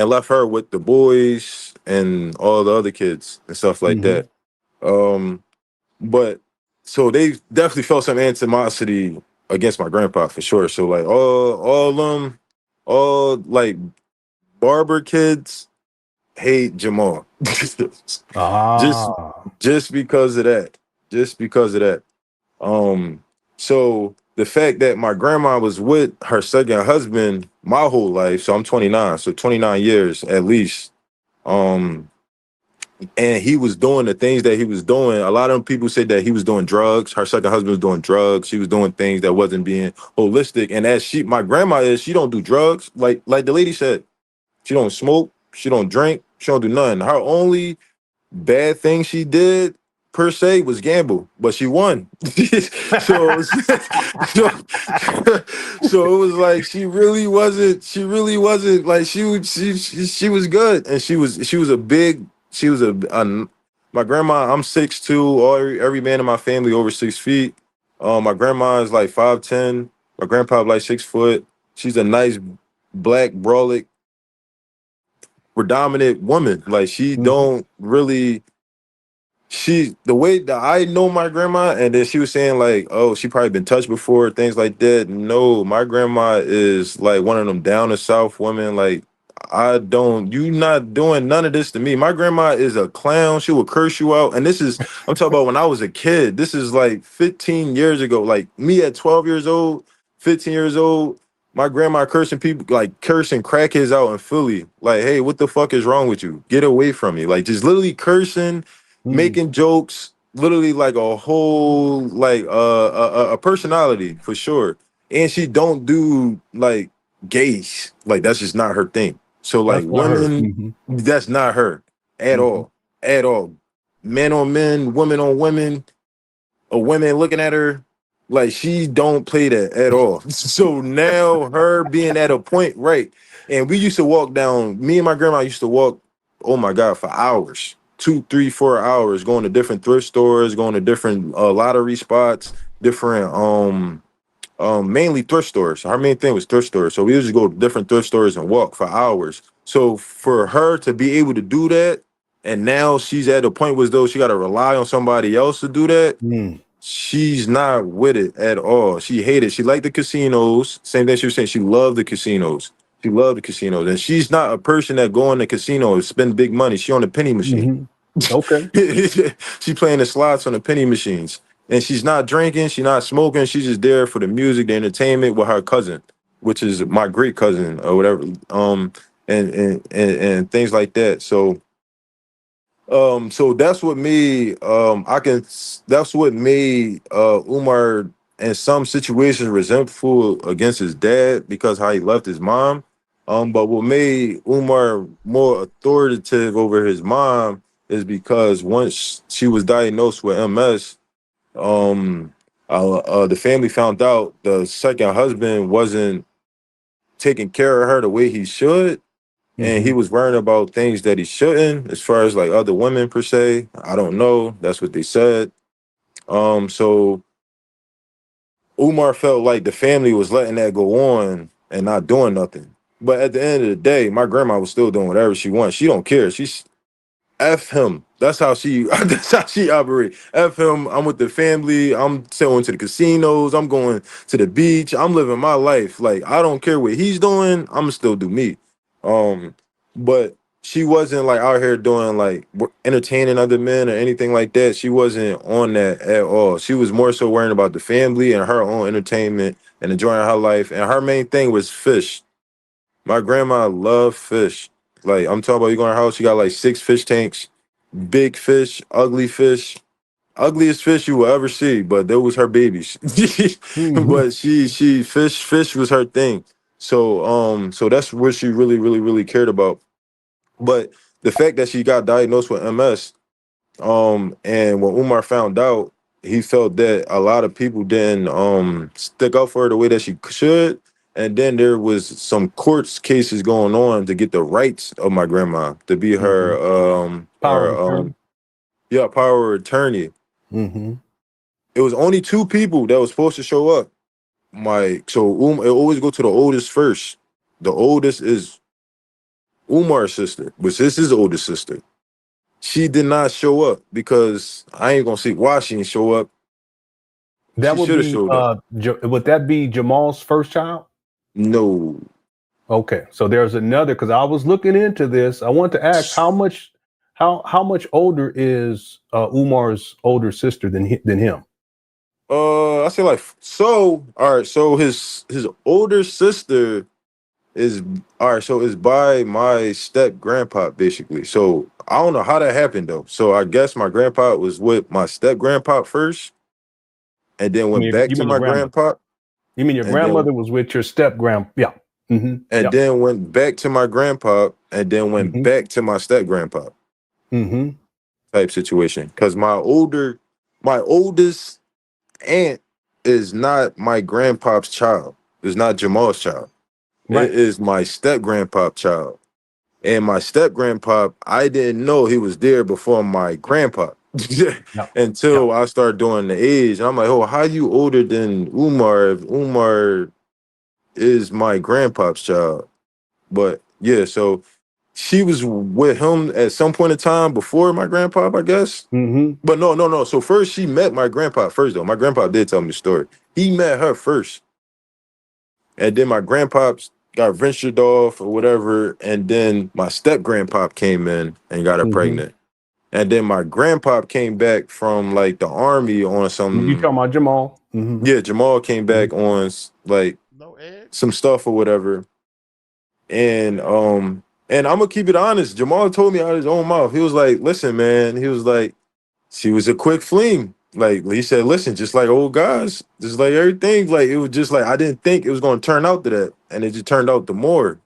left her with the boys and all the other kids and stuff like that. But so they definitely felt some animosity against my grandpa for sure. So like all like barber kids hate Jamal. Just because of that. Just because of that. So the fact that my grandma was with her second husband my whole life, so I'm 29, so 29 years at least. And he was doing the things that he was doing. A lot of people said that he was doing drugs. Her second husband was doing drugs. She was doing things that wasn't being holistic. And as my grandma is, she don't do drugs. Like the lady said, she don't smoke, she don't drink, she don't do nothing. Her only bad thing she did per se was gamble, but she won. so it was like she really wasn't like she was good, and she was my grandma. I'm 6'2". Every man in my family over 6 feet. My grandma is like 5'10". My grandpa like 6 foot. She's a nice black brolic predominant woman. Like she Mm-hmm. don't really the way that I know my grandma, and then she was saying like, oh, she probably been touched before, things like that. No, my grandma is like one of them down the south women. Like, you not doing none of this to me. My grandma is a clown. She will curse you out. And I'm talking about when I was a kid. This is like 15 years ago. Like me at 12 years old, 15 years old, my grandma cursing people, like cursing crackheads out in Philly. Like, hey, what the fuck is wrong with you? Get away from me. Like, just literally cursing, making jokes, literally like a whole like a personality for sure. And she don't do like gays. Like that's just not her thing. So like That's not her. women, Mm-hmm. that's not her at Mm-hmm. all. At all. Men on men, women on women, or women looking at her like she don't play that at all. So now her being at a point, right? And we used to walk down, me and my grandma used to walk, oh my God, for hours, 2, 3, 4 hours, going to different thrift stores, going to different lottery spots, different mainly thrift stores. Our main thing was thrift stores. So we used to go to different thrift stores and walk for hours. So for her to be able to do that, and now she's at a point where though she got to rely on somebody else to do that, Mm. she's not with it at all. She hated. She liked the casinos. Same thing she was saying. She loved the casinos. She loved the casinos, and she's not a person that go in the casino and spend big money. She on the penny machine. Mm-hmm. Okay. She playing the slots on the penny machines, and she's not drinking. She's not smoking. She's just there for the music, the entertainment with her cousin, which is my great cousin or whatever. And things like that. So that's what made Umar in some situations resentful against his dad because how he left his mom. But what made Umar more authoritative over his mom is because once she was diagnosed with MS, the family found out the second husband wasn't taking care of her the way he should, and Mm-hmm. he was worrying about things that he shouldn't, as far as like other women per se. I don't know. That's what they said. So Umar felt like the family was letting that go on and not doing nothing. But at the end of the day, my grandma was still doing whatever she wants. She don't care. She's F him. That's how she that's how she operate. F him. I'm with the family. I'm going to the casinos. I'm going to the beach. I'm living my life. Like I don't care what he's doing. I'ma still do me. But she wasn't like out here doing like entertaining other men or anything like that. She wasn't on that at all. She was more so worrying about the family and her own entertainment and enjoying her life. And her main thing was fish. My grandma loved fish. Like I'm talking about, you go in her house, she got like 6 fish tanks, big fish, ugliest fish you will ever see. But there was her babies. Mm-hmm. But she fish was her thing. So that's what she really, really, really cared about. But the fact that she got diagnosed with MS, and when Umar found out, he felt that a lot of people didn't stick up for her the way that she should. And then there was some courts cases going on to get the rights of my grandma to be Mm-hmm. Power of attorney. power of attorney. Mm-hmm. It was only 2 people that was supposed to show up. It always go to the oldest first. The oldest is Umar's sister, which is his oldest sister. She did not show up because I ain't gonna see why she didn't show up. That She would should have be showed up. would that be Jamal's first child? No. Okay, so there's another because I was looking into this. I want to ask how much older is Umar's older sister than him? I say like so. All right. So his older sister is all right. So it's by my step grandpa basically. So I don't know how that happened though. So I guess my grandpa was with my step grandpa first, and then I went mean, back you to mean your my grandmother? grandpa, You mean your and then grandmother was with your step grand? Yeah. Mm-hmm. and Yeah. then went back to my grandpa, and then went Mm-hmm. back to my step grandpa Mm-hmm. type situation. Because my oldest aunt is not my grandpa's child. It's not Jamal's child. It Right. is my step grandpa's child. And my step grandpa, I didn't know he was there before my grandpa. Yeah. Yeah. Until I started doing the age. And I'm like, oh, how you older than Umar if Umar is my grandpa's child. But yeah, so she was with him at some point in time before my grandpa, I guess. Mm-hmm. But no. So first she met my grandpa first, though. My grandpa did tell me the story. He met her first. And then my grandpa got ventured off or whatever. And then my step grandpa came in and got her Mm-hmm. pregnant. And then my grandpa came back from like the army on You some, talking about Jamal? Mm-hmm. yeah, Jamal came back on like No eggs. some stuff or whatever. And I'm gonna keep it honest. Jamal told me out of his own mouth. He was like, listen, man, he was like, she was a quick fling. Like he said, listen, just like old guys, just like everything, like it was just like I didn't think it was gonna turn out to that. And it just turned out to more.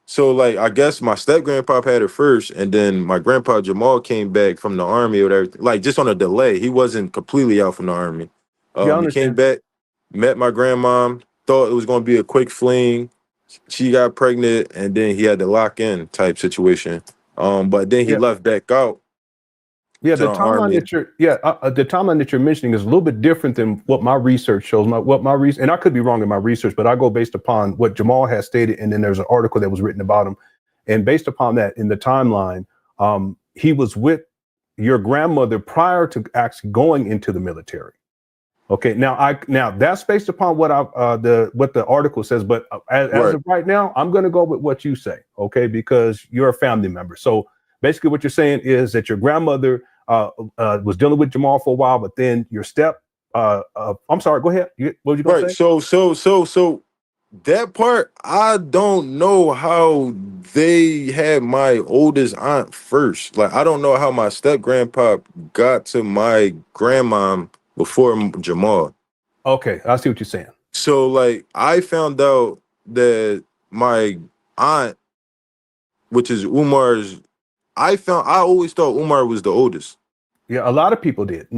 So like I guess my step grandpa had her first, and then my grandpa Jamal came back from the army or everything, like just on a delay. He wasn't completely out from the army. Yeah, I He came understand. back, met my grandma, thought it was gonna be a quick fling. She got pregnant, and then he had to lock in type situation. But then he Yeah. left back out Yeah, to the the timeline army. that you're the timeline that you're mentioning is a little bit different than what my research shows. And I could be wrong in my research, but I go based upon what Jamal has stated, and then there's an article that was written about him, and based upon that in the timeline, he was with your grandmother prior to actually going into the military. Okay, now that's based upon what the article says, but as Right. of right now, I'm going to go with what you say, okay, because you're a family member. So basically, what you're saying is that your grandmother was dealing with Jamal for a while, but then your I'm sorry, go ahead. What were you going Right. to say? So that part, I don't know how they had my oldest aunt first. Like, I don't know how my step grandpa got to my grandmom before Jamal. Okay, I see what you're saying. So, like, I found out that my aunt, which is Umar's, I always thought Umar was the oldest. Yeah, a lot of people did.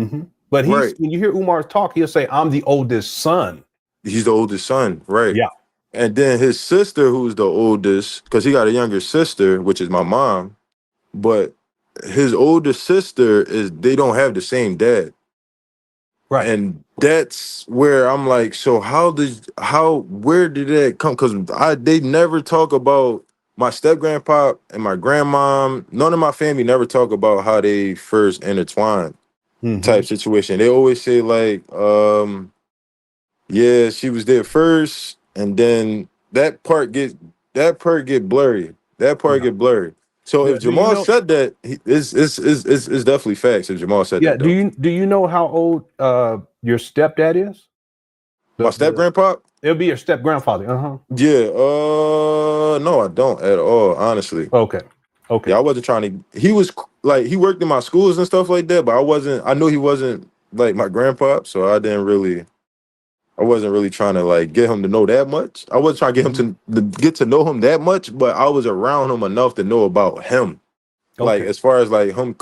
But Right. when you hear Umar talk, he'll say, "I'm the oldest son." He's the oldest son. Right. Yeah. And then his sister, who's the oldest, because he got a younger sister, which is my mom, but his older sister they don't have the same dad. Right. And that's where I'm like, so where did that come? Because they never talk about my step grandpa and my grandmom. None of my family never talk about how they first intertwined type situation. They always say like, yeah, she was there first, and then that part get blurry. That part Yeah. get blurry. So Yeah. if Jamal said that, it's definitely facts. If Jamal said Yeah. that, though, Do you know how old your stepdad is? my step grandpa, It'll be your step grandfather. yeah, no, I don't at all, honestly. Okay. Yeah, I wasn't trying to. He was like he worked in my schools and stuff like that, but I wasn't. I knew he wasn't like my grandpa, so I wasn't really trying to like get him to know that much. I wasn't trying to get him to get to know him that much, but I was around him enough to know about him. Like Okay. as far as like him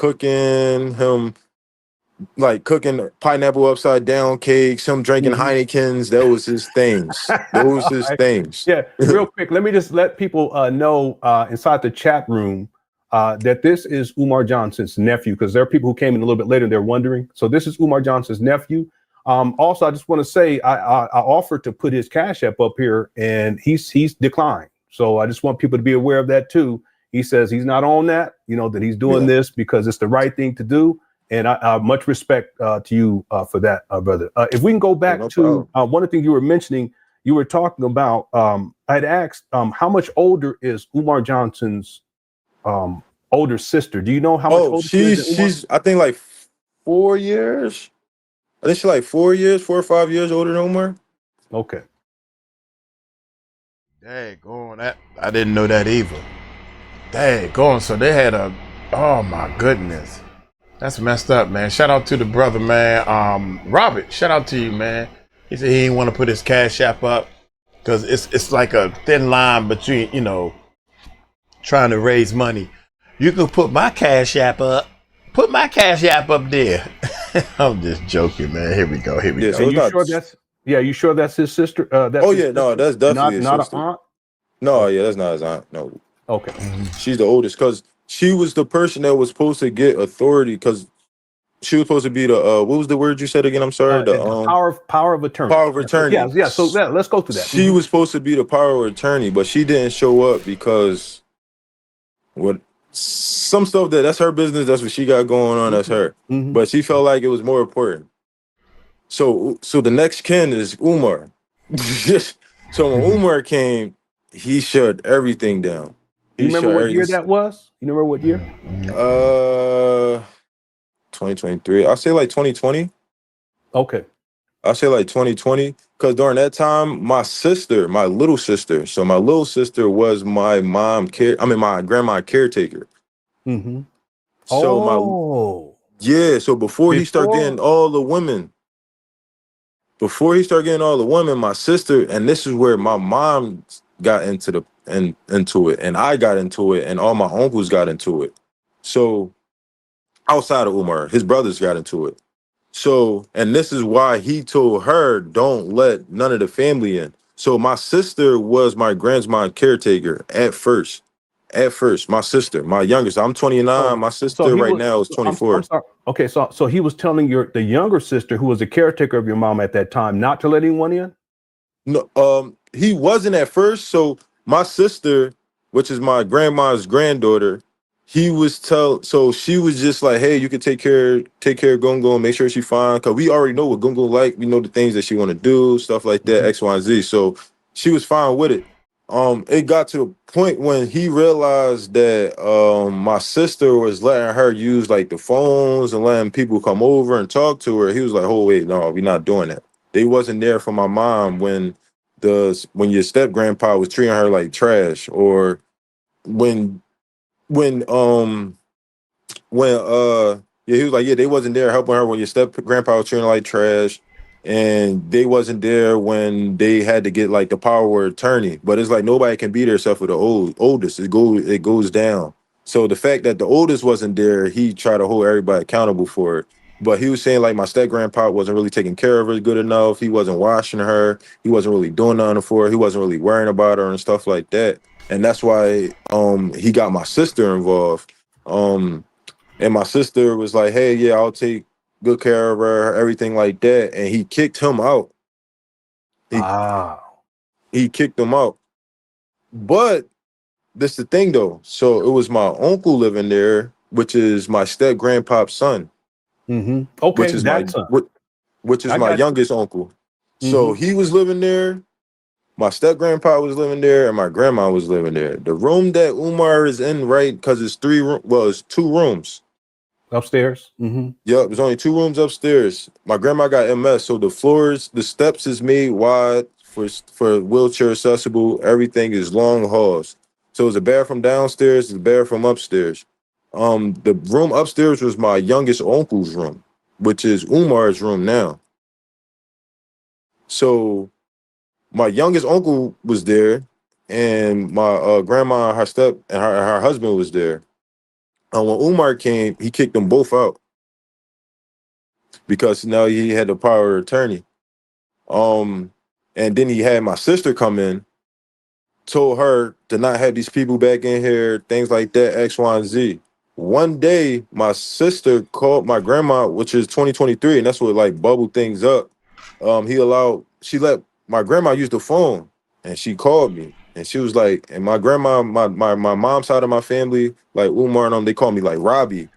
like cooking pineapple upside down cakes, him drinking Heinekens. That was his things. Those his things. Yeah. Real quick, let me just let people know inside the chat room that this is Umar Johnson's nephew, because there are people who came in a little bit later and they're wondering. So this is Umar Johnson's nephew. Also, I just want to say I offered to put his Cash App up here, and he's declined. So I just want people to be aware of that too. He says he's not on that, that he's doing this because it's the right thing to do. And I much respect to you for that, brother. If we can go back to one of the things you were mentioning, you were talking about, I'd asked how much older is Umar Johnson's older sister? Do you know how much older she is? She's I think like 4 years. I think she's like 4 years, 4 or 5 years older than Umar. Okay. Daggone that. I didn't know that either. Daggone. So they had oh my goodness. That's messed up, man. Shout out to the brother, man. Robert, shout out to you, man. He said he didn't want to put his Cash App up because it's like a thin line between, trying to raise money. You can put my Cash App up. Put my Cash App up there. I'm just joking, man. Here we go. So you sure that's his sister? No, that's definitely his not sister. an aunt. No, yeah, that's not his aunt. No. Okay. She's the oldest because she was the person that was supposed to get authority because She was supposed to be the what was the word you said again? I'm sorry. The Power of attorney. power of attorney. Yeah. So let's go through that. She was supposed to be the power of attorney, but she didn't show up because what some stuff that's her business. That's what she got going on. That's her. Mhm. But she felt like it was more important. So the next kin is Umar. So when Umar came, he shut everything down. You He remember shut what year everything. that was? You remember what year? 2023. I'll say like 2020. Okay. I'll say like 2020. Because during that time, my little sister, so my little sister was my my grandma caretaker. Mm-hmm. So so before he started Before. getting all the women, my sister, and this is where my mom got into it, and I got into it, and all my uncles got into it. So outside of Umar, his brothers got into it. So, and this is why he told her, don't let none of the family in. So my sister was my grandma caretaker at first. At first, my sister, my youngest, I'm 29. So My so sister he right was. now is I'm 24. sorry. Okay. So he was telling the younger sister, who was the caretaker of your mom at that time, not to let anyone in. No, he wasn't at first. So my sister, which is my grandma's granddaughter, so she was just like, hey, you can take care of Gungo and make sure she's fine. Cause we already know what Gungo like. We know the things that she want to do, stuff like that, X, Y, and Z. So she was fine with it. It got to the point when he realized that my sister was letting her use like the phones and letting people come over and talk to her. He was like, oh wait, no, we're not doing that. They wasn't there for my mom when your step grandpa was treating her like trash, or when when yeah, he was like, yeah, they wasn't there helping her when your step grandpa was treating her like trash, and they wasn't there when they had to get like the power of attorney. But it's like nobody can be there except for the oldest. It goes down. So the fact that the oldest wasn't there, he tried to hold everybody accountable for it. But he was saying like my step grandpa wasn't really taking care of her good enough. He wasn't washing her. He wasn't really doing nothing for her. He wasn't really worrying about her and stuff like that. And that's why he got my sister involved. And my sister was like, hey, yeah, I'll take good care of her, everything like that. And he kicked him out. He he kicked him out. But this the thing though. So it was my uncle living there, which is my step grandpa's son. Mm-hmm. Okay, which is my that's which, which is I my got youngest uncle. So Mm-hmm. he was living there. My step grandpa was living there, and my grandma was living there. The room that Umar is in, right? Because it's it's 2 rooms. Upstairs. Mm-hmm. Yep, there's only 2 rooms upstairs. My grandma got MS, so the steps is made wide for wheelchair accessible. Everything is long halls. So it's a bathroom downstairs, it's a bathroom upstairs. The room upstairs was my youngest uncle's room, which is Umar's room now. So my youngest uncle was there, and my grandma, her step, and her husband was there. And when Umar came, he kicked them both out because now he had the power of attorney. And then he had my sister come in, told her to not have these people back in here, things like that, X, Y, and Z. One day, my sister called my grandma, which is 2023, and that's what like bubbled things up. She let my grandma use the phone, and she called me, and she was like, and my grandma, my mom's side of my family, like Umar and them, they call me like Robbie.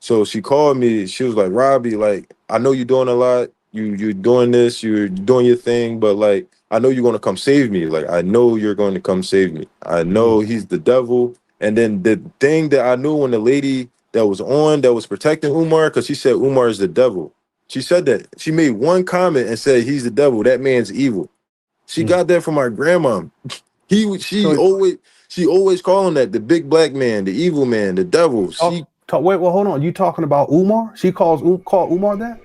So she called me. She was like, Robbie, like, I know you're doing a lot. You're doing this. You're doing your thing. But like, I know you're gonna come save me. Like, I know you're going to come save me. I know he's the devil. And then the thing that I knew when the lady that was protecting Umar, because she said Umar is the devil. She said that. She made one comment and said he's the devil. That man's evil. She got that from my grandma. He she So always she always calling that the big black man, the evil man, the devil. wait, well, hold on. You talking about Umar? She called Umar that?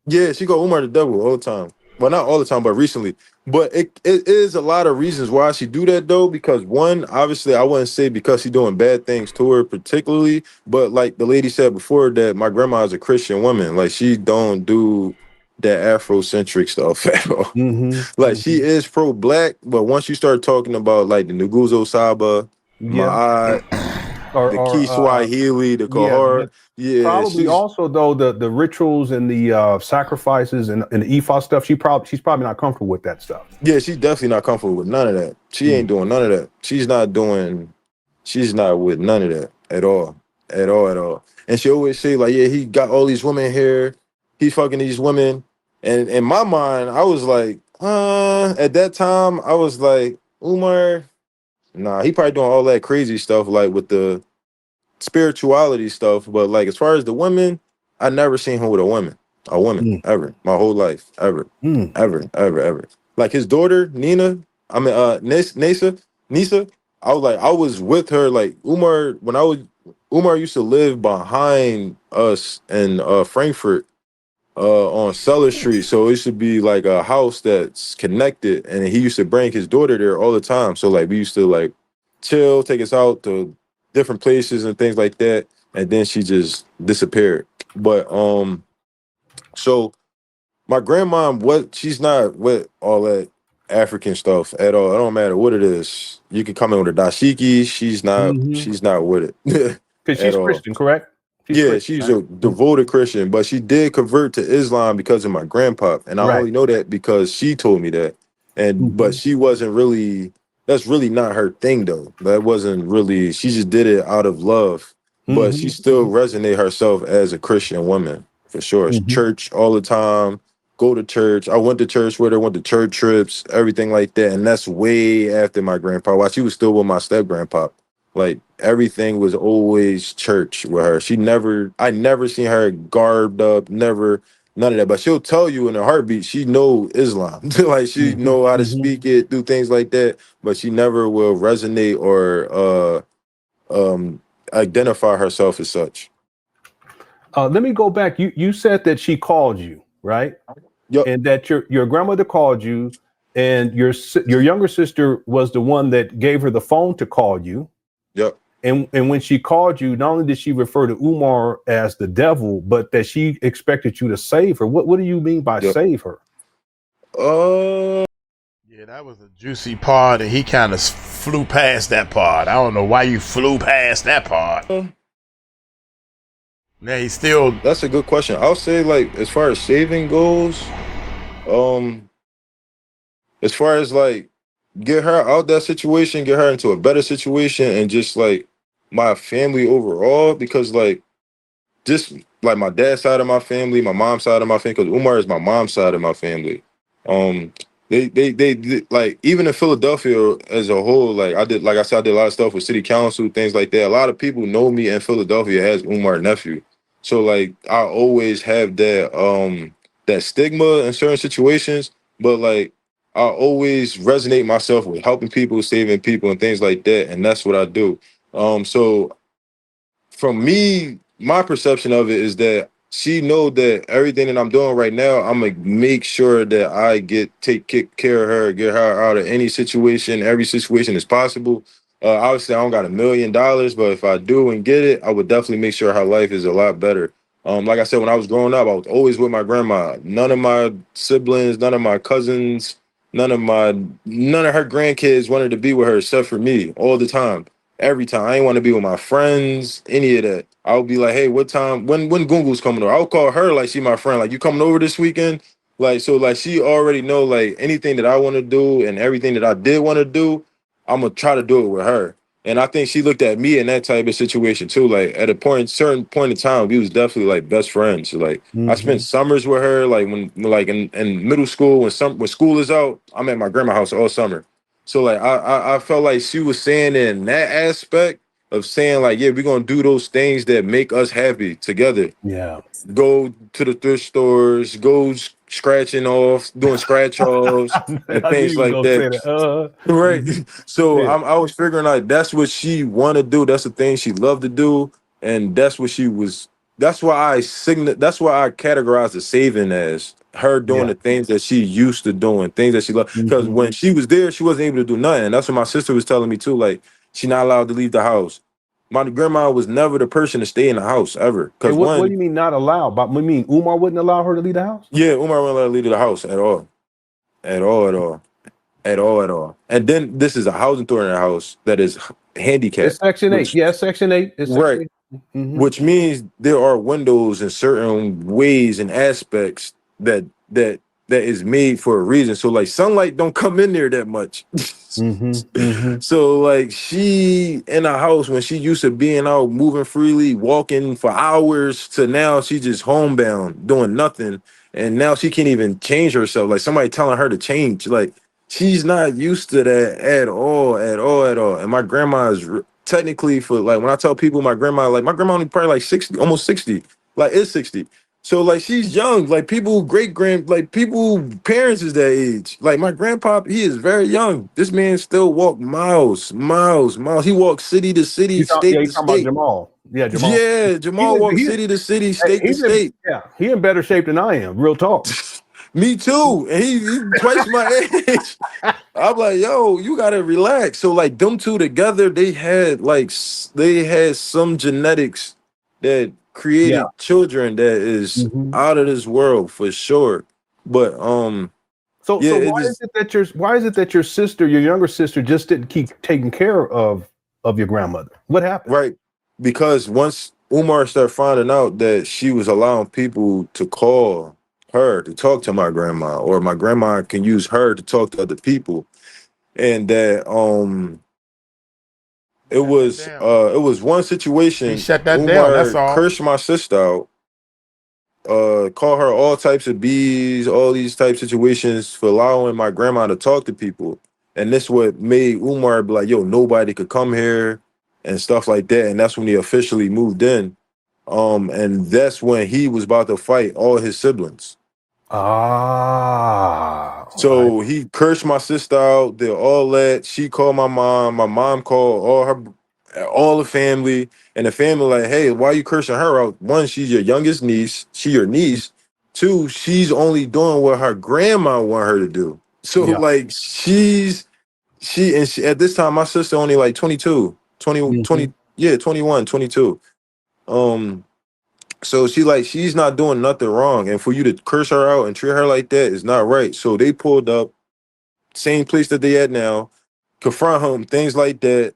Yeah, she called Umar the devil all the time. Well, not all the time, but recently. But it is a lot of reasons why she do that though. Because one, obviously, I wouldn't say because she's doing bad things to her particularly, but like the lady said before, that my grandma is a Christian woman. Like she don't do that Afrocentric stuff at all. Like she is pro-black, but once you start talking about like the Nguzo Saba, Yeah. Ma'at, the or Kiswahili, the yeah, Kahar. but Yeah, probably she's also though the rituals and the sacrifices and the ephod stuff. She's probably not comfortable with that stuff. yeah, she's definitely not comfortable with none of that. She ain't Mm. doing none of that. She's not with none of that at all. At all, at all. And she always say, like, yeah, he got all these women here, he's fucking these women. And in my mind, I was like, at that time, I was like, Umar, nah, he probably doing all that crazy stuff, like with the spirituality stuff, but like as far as the women, I never seen him with a woman Mm. ever, my whole life, ever, Mm. ever. Like his daughter Nina, Nisa. I was with her. Like Umar used to live behind us in Frankfurt, on Suller Street. So it should be like a house that's connected, and he used to bring his daughter there all the time. So like we used to like chill, take us out to different places and things like that. And then she just disappeared. But so my grandma, what she's not with all that African stuff at all. It don't matter what it is. You can come in with a dashiki. Mm-hmm. She's not with it Because at she's all. Christian, correct? She's Yeah, Christian, she's right? a devoted Christian, but she did convert to Islam because of my grandpa, and I Right. only know that because she told me that. And but Mm-hmm. she wasn't really. That's really not her thing, though. That wasn't really. She just did it out of love, but she still resonate herself as a Christian woman for sure. It's Mm-hmm. church all the time. Go to church. I went to church with her. Went to church trips, everything like that. And that's way after my grandpa. While she was still with my step grandpa. Like everything was always church with her. I never seen her garbed up, never, none of that. But she'll tell you in a heartbeat, she know Islam. Like she Mm-hmm. know how to Mm-hmm. speak it, do things like that. But she never will resonate or identify herself as such. Let me go back. You said that she called you, right? Yep, And that your grandmother called you, and your younger sister was the one that gave her the phone to call you. yep, And when she called you, not only did she refer to Umar as the devil, but that she expected you to save her. What do you mean by yep. save her? Yeah, that was a juicy part, and he kind of flew past that part. I don't know why you flew past that part. Now he's still. That's a good question. I'll say like as far as saving goes, um, as far as like get her out that situation, get her into a better situation, and just like my family overall, because like just like my dad's side of my family, my mom's side of my family, because Umar is my mom's side of my family. Um, they like even in Philadelphia as a whole, like like I said, I did a lot of stuff with city council, things like that. A lot of people know me in Philadelphia as Umar Nephew. So like I always have that stigma in certain situations, but like I always resonate myself with helping people, saving people, and things like that, and that's what I do. So from me, my perception of it is that she know that everything that I'm doing right now, I'm gonna make sure that I take care of her, get her out of any situation, every situation as possible. Obviously, I don't got $1 million, but if I do and get it, I would definitely make sure her life is a lot better. Like I said, when I was growing up, I was always with my grandma. None of my siblings, none of my cousins, none of her grandkids wanted to be with her except for me all the time. Every time. I ain't want to be with my friends, any of that. I would be like, hey, what time? When Gungu's coming over? I would call her like she my friend. Like, you coming over this weekend? Like, so like she already know like anything that I want to do and everything that I did want to do, I'm gonna try to do it with her. And I think she looked at me in that type of situation too. Like at certain point in time, we was definitely like best friends. So, like I spent Mm-hmm. summers with her. Like like in middle school when school is out, I'm at my grandma's house all summer. So like I felt like she was saying in that aspect of saying like, yeah, we're gonna do those things that make us happy together. Yeah. Go to the thrift stores, go scratching off, doing scratch offs and I knew things you was like gonna say that. that. Right. Mhm. So Yeah. I was figuring like that's what she wanna do. That's the thing she loved to do. And that's what she was that's why I categorize the saving as her doing Yeah. the things that she used to doing, things that she loved. Because Mm-hmm. when she was there, she wasn't able to do nothing. That's what my sister was telling me too. Like, she not allowed to leave the house. My grandma was never the person to stay in the house ever. Hey, Because what do one, you mean not allowed? But you mean Umar wouldn't allow her to leave the house? yeah, Umar wouldn't let her leave the house at all. At all, at all. at all, at all. And then this is a housing authority house that is It's handicapped, Section 8. which Yeah, Section 8. It's right, Section 8. Mm-hmm. which means there are windows in certain ways and aspects that that is made for a reason. So like sunlight don't come in there that much. Mm-hmm. Mm-hmm. So like she in a house when she used to being out moving freely, walking for hours to now she just homebound doing nothing. And now she can't even change herself. Like somebody telling her to change. Like she's not used to that at all, at all, at all. And my grandma is technically for like when I tell people my grandma, like my grandma only probably like 60, almost 60, like is 60. So like she's young, like people like people parents is that age. Like my grandpa, he is very young. This man still walk miles, miles, miles. He walks city to city, Yeah, state you to talking about state. Jamal. Yeah, Jamal. Yeah, He, Jamal walks he, city to city, state to he's in, state. yeah, he in better shape than I am. Real talk. Me too. And he twice my age. I'm like, yo, you gotta relax. So like them two together, they had like they had some genetics that Yeah. created children that is Mhm. out of this world for sure. But So yeah, it why is is it that your sister, your younger sister, just didn't keep taking care of your grandmother? What happened? right because once Umar started finding out that she was allowing people to call her to talk to my grandma, or my grandma can use her to talk to other people, and that Shut that down. it was one He situation. shut that down. That's Umar all. cursed my sister out, call her all types of bees, all these type situations for allowing my grandma to talk to people. And this what made Umar be like, yo, nobody could come here and stuff like that. And that's when he officially moved in. And that's when he was about to fight all his siblings. Ah, So he cursed my sister out. Did all that. She called my mom. My mom called all the family, and the family like, hey, why you cursing her out? One, she's your youngest niece. She your niece. Two, she's only doing what her grandma want her to do. So yeah. like she at this time my sister only like 22, 20, Mhm. 20 yeah, 21, 22. Um so she's not doing nothing wrong, and for you to curse her out and treat her like that is not right. So they pulled up same place that they at now, confront him, things like that,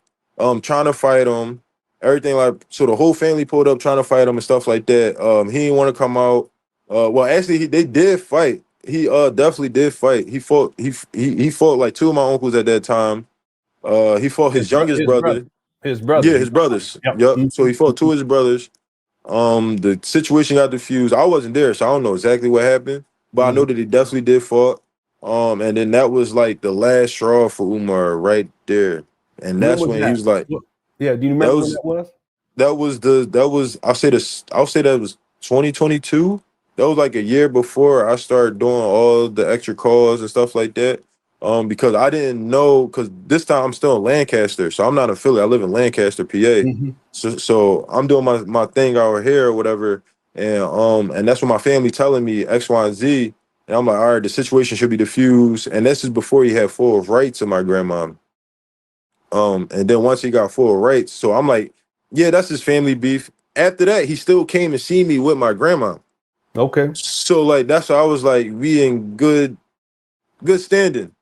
trying to fight him, everything like so. The whole family pulled up trying to fight him and stuff like that. He didn't want to come out. Well, actually, they did fight. He definitely did fight. He fought. He fought like two of my uncles at that time. He fought his youngest His brother. brother. His brother. Yeah, his brothers. Yep. Yep. So he fought Mhm. two of his brothers. The situation got diffused. I wasn't there, so I don't know exactly what happened, but I know Mhm. that he definitely did fought. And then that was like the last straw for Umar right there. And When that's was when he that? was like, Yeah. Do you that remember when was that was? that was I'll say that was 2022. That was like a year before I started doing all the extra calls and stuff like that. Because I didn't know, because this time I'm still in Lancaster, so I'm not in Philly. I live in Lancaster, PA. Mhm. So I'm doing my thing out here or whatever, and that's when my family telling me X, Y, and Z, and I'm like, all right, the situation should be diffused, and this is before he had full rights of my grandma. And then once he got full rights, so I'm like, yeah, that's his family beef. After that, he still came and see me with my grandma. Okay. So like that's why I was like, we in good standing,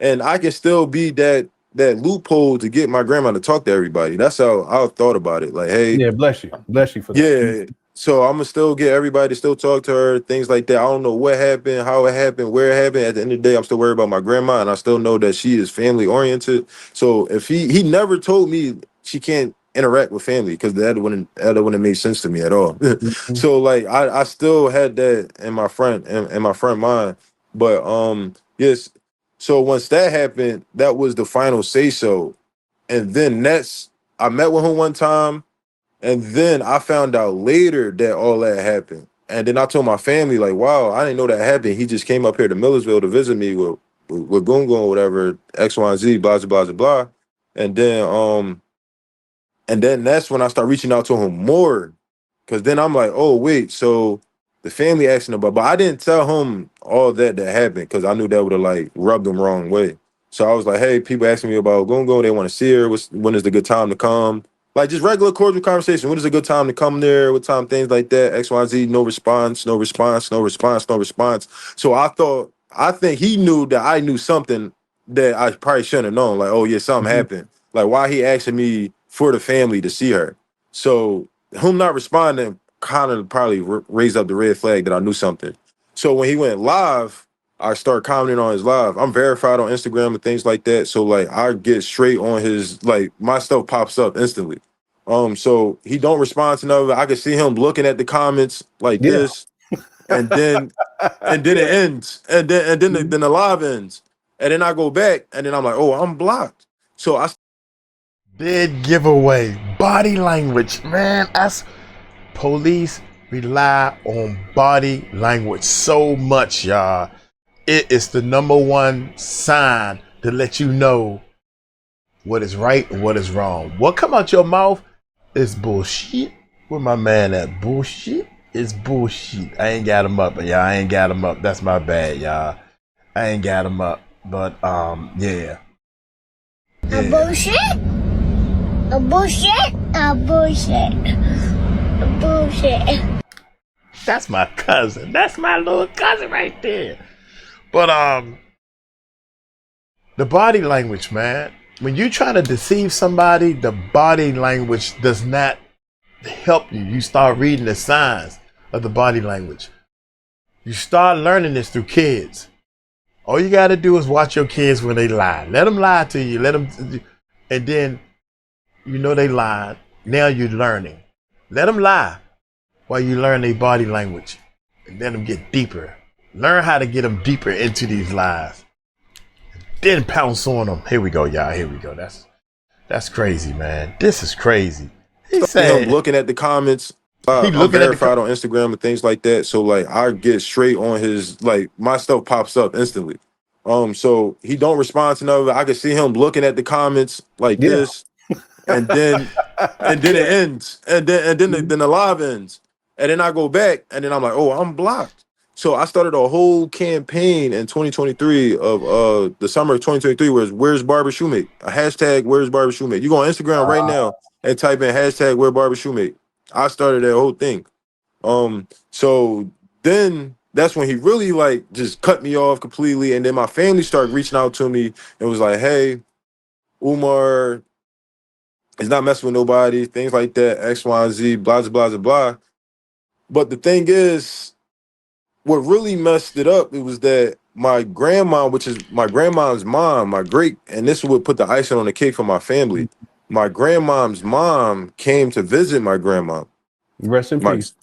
and I can still be that loophole to get my grandma to talk to everybody. That's how I thought about it. Like, hey, Yeah. Bless you. Bless you for that. yeah. So I'm gonna still get everybody to still talk to her, things like that. I don't know what happened, how it happened, where it happened. At the end of the day, I'm still worried about my grandma, and I still know that she is family oriented. So if he never told me she can't interact with family, because that wouldn't have made sense to me at all. Mhm. So like I still had that in my front mind. But yes. So once that happened, that was the final say so. And then that's I met with him one time. And then I found out later that all that happened. And then I told my family, like, wow, I didn't know that happened. He just came up here to Millersville to visit me with Gungun or whatever, X, Y, and Z, blah, blah, blah, blah. And then that's when I start reaching out to him more. Cause then I'm like, oh wait, so the family asking about, but I didn't tell him all that happened because I knew that would have like rubbed him wrong way. So I was like, hey, people asking me about Gungo, they want to see her. When is the good time to come? Like just regular cordial conversation. When is a good time to come there? What time? Things like that. X, Y, Z. No response. No response. No response. No response. So I think he knew that I knew something that I probably shouldn't have known. Like, oh yeah, something happened. Like, why he asking me for the family to see her? So him not responding kind of probably raised up the red flag that I knew something. So when he went live, I start commenting on his live. I'm verified on Instagram and things like that. So like I get straight on his, like my stuff pops up instantly. So he don't respond to none of it. I can see him looking at the comments like Yeah. this, and then it ends, and then the live ends, and then I go back, and then I'm like, oh, I'm blocked. So I Big giveaway. Body language, man. That's police rely on body language so much, y'all. It is the number one sign to let you know what is right and what is wrong. What come out your mouth is bullshit. Where my man at? Bullshit is bullshit. I ain't got him up, y'all. I ain't got him up. That's my bad, y'all. I ain't got him up. But yeah. A bullshit? A bullshit? A bullshit. A bullshit. That's my cousin. That's my little cousin right there. But the body language, man. When you try to deceive somebody, the body language does not help you. You start reading the signs of the body language. You start learning this through kids. All you got to do is watch your kids when they lie. Let them lie to you. Let them, and then you know they lied. Now you're learning. Let them lie while you learn their body language, and let them get deeper. Learn how to get them deeper into these lies. Then pounce on them. Here we go, y'all. Here we go. That's crazy, man. This is crazy. He said, him looking at the comments. He I'm looking at the verified on Instagram and things like that. So like I get straight on his, like my stuff pops up instantly. So he don't respond to none of it. I can see him looking at the comments like Yeah. this, and then it ends, and then the live ends, and then I go back, and then I'm like, oh, I'm blocked. So I started a whole campaign in 2023 of the summer of 2023 was Where's Barber Shoemate? A hashtag Where's Barber Shoemate. You go on Instagram right now and type in hashtag Where Barber Shoemate. I started that whole thing. So then that's when he really like just cut me off completely, and then my family started reaching out to me and was like, hey, Umar is not messing with nobody, things like that, X, Y, and Z, blah, blah, blah, blah. But the thing is, what really messed it up, it was that my grandma, which is my grandma's mom, my great, and this would put the icing on the cake for my family. My grandma's mom came to visit my grandma. Rest in My peace.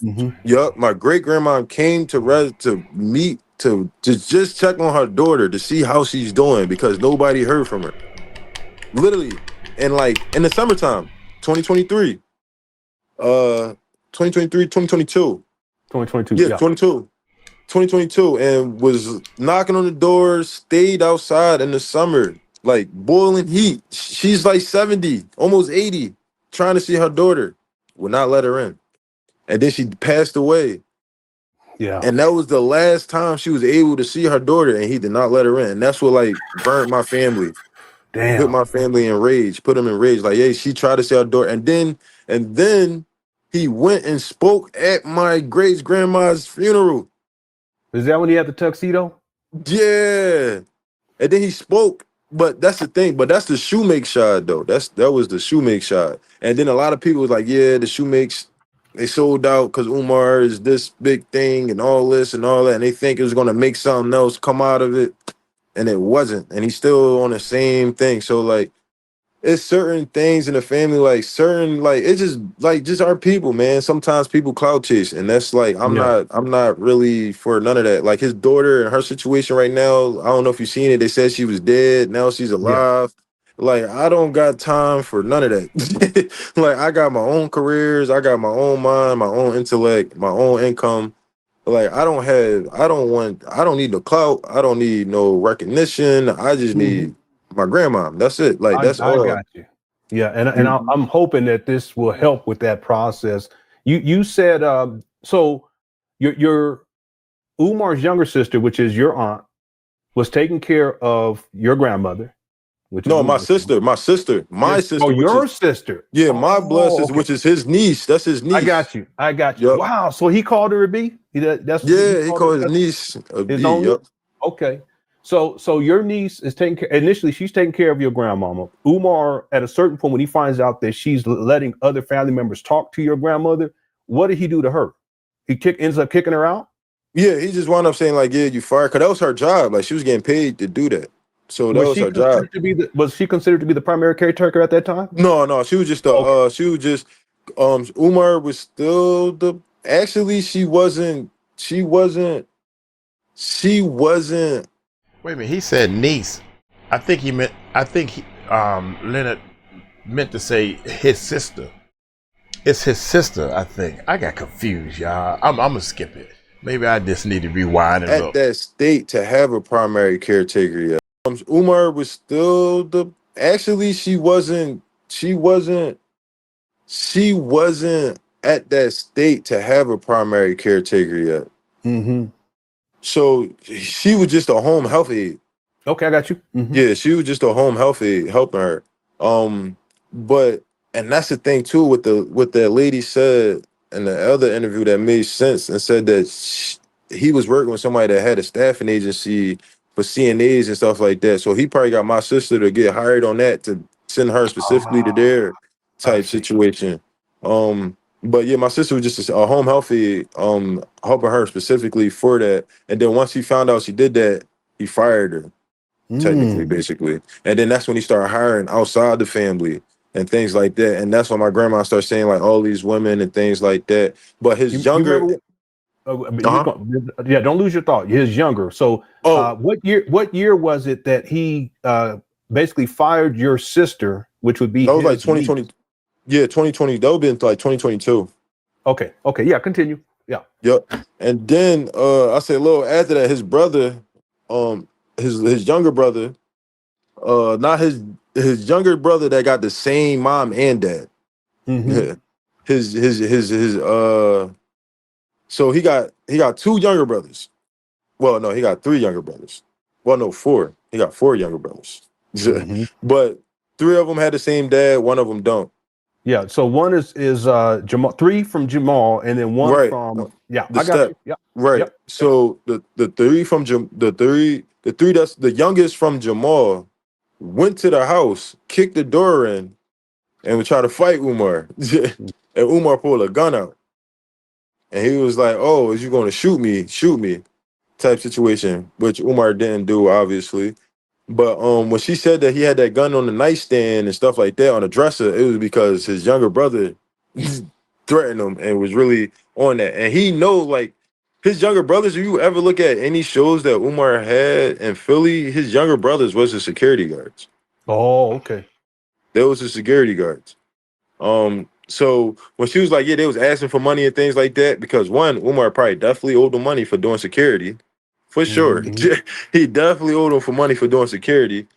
Yup, my great grandma came to meet to just check on her daughter to see how she's doing because nobody heard from her. Literally, and like in the summertime, 2023, 2022. 2022. Yeah, Yeah. 2022, and was knocking on the doors, stayed outside in the summer, like boiling heat. She's like 70, almost 80, trying to see her daughter. Would not let her in. And then she passed away. Yeah. And that was the last time she was able to see her daughter, and he did not let her in. And that's what like burnt my family, put Damn. my family in rage, put them in rage. Like, hey, she tried to see her daughter. And then he went and spoke at my great grandma's funeral. Is that when he had the tuxedo? Yeah. And then he spoke, but that's the thing. But that's the shoemake shot, though. That was the shoemake shot. And then a lot of people was like, yeah, the shoemakes, they sold out because Umar is this big thing and all this and all that. And they think it was gonna make something else come out of it. And it wasn't. And he's still on the same thing. So like it's certain things in the family, like certain, like it's just our people, man. Sometimes people clout chase, and that's like I'm not really for none of that. Like his daughter and her situation right now, I don't know if you've seen it. They said she was dead, now she's alive. Like I don't got time for none of that. Like I got my own careers, I got my own mind, my own intellect, my own income. Like I don't need no clout, I don't need no recognition. I just need my grandma. That's it. Like that's I all. got you. Yeah, and I'm hoping that this will help with that process. You said so your Umar's younger sister, which is your aunt, was taking care of your grandmother, which No, is my sister, my sister. Oh, Which your is, sister. yeah, my blood sister, okay. which is his niece. That's his niece. I got you. Yep. Wow. So he called her a B? That's Yeah, he called his niece a his B. own. Yep. Okay. So your niece is taking care, initially she's taking care of your grandmama. Umar, at a certain point, when he finds out that she's letting other family members talk to your grandmother, what did he do to her? He ends up kicking her out? Yeah, he just wound up saying like, yeah, you fired, because that was her job. Like, she was getting paid to do that. So that was her job. Was she considered to be the primary caretaker at that time? No, she was just Umar was still she wasn't. Wait a minute. He said niece. I think Leonard meant to say his sister. It's his sister, I think. I got confused, y'all. I'm gonna skip it. Maybe I just need to rewind and At look. that state to have a primary caretaker yet. Umar was still she wasn't at that state to have a primary caretaker yet. Mm-hmm. So she was just a home health aide. Okay, I got you. Mm-hmm. Yeah, she was just a home health aide helping her. But and that's the thing too, what that lady said in the other interview that made sense, and said that he was working with somebody that had a staffing agency for CNAs and stuff like that. So he probably got my sister to get hired on that to send her specifically to their type situation. But yeah, my sister was just a home health aide, helping her specifically for that. And then once he found out she did that, he fired her, technically, basically. And then that's when he started hiring outside the family and things like that. And that's when my grandma started saying like all these women and things like that. But his younger. Yeah, don't lose your thought. His younger. So what year was it that he basically fired your sister, which would be that was like 2020. Niece? Yeah, 2020. That would be like 2022. Okay. Yeah, continue. Yeah. Yep. And then I say a little after that, his brother, his younger brother, not his younger brother that got the same mom and dad. Mm-hmm. So he got two younger brothers. Well, no, he got three younger brothers. Well, no, four. He got four younger brothers. Mm-hmm. But three of them had the same dad. One of them don't. Yeah. So one is Jamal, three from Jamal, and then one from I got you. Yeah. Right. Yep. So the three from the three that's the youngest from Jamal went to the house, kicked the door in, and would try to fight Umar. And Umar pulled a gun out. And he was like, "Oh, is you going to shoot me? Shoot me," type situation, which Umar didn't do, obviously. But when she said that he had that gun on the nightstand and stuff like that on the dresser, it was because his younger brother threatened him and was really on that. And he know, like, his younger brothers, if you ever look at any shows that Umar had in Philly, his younger brothers was the security guards. Oh, okay. They was the security guards. So when she was like, yeah, they was asking for money and things like that, because one, Umar probably definitely owed them money for doing security. For sure. Mm-hmm. He definitely owed them for money for doing security.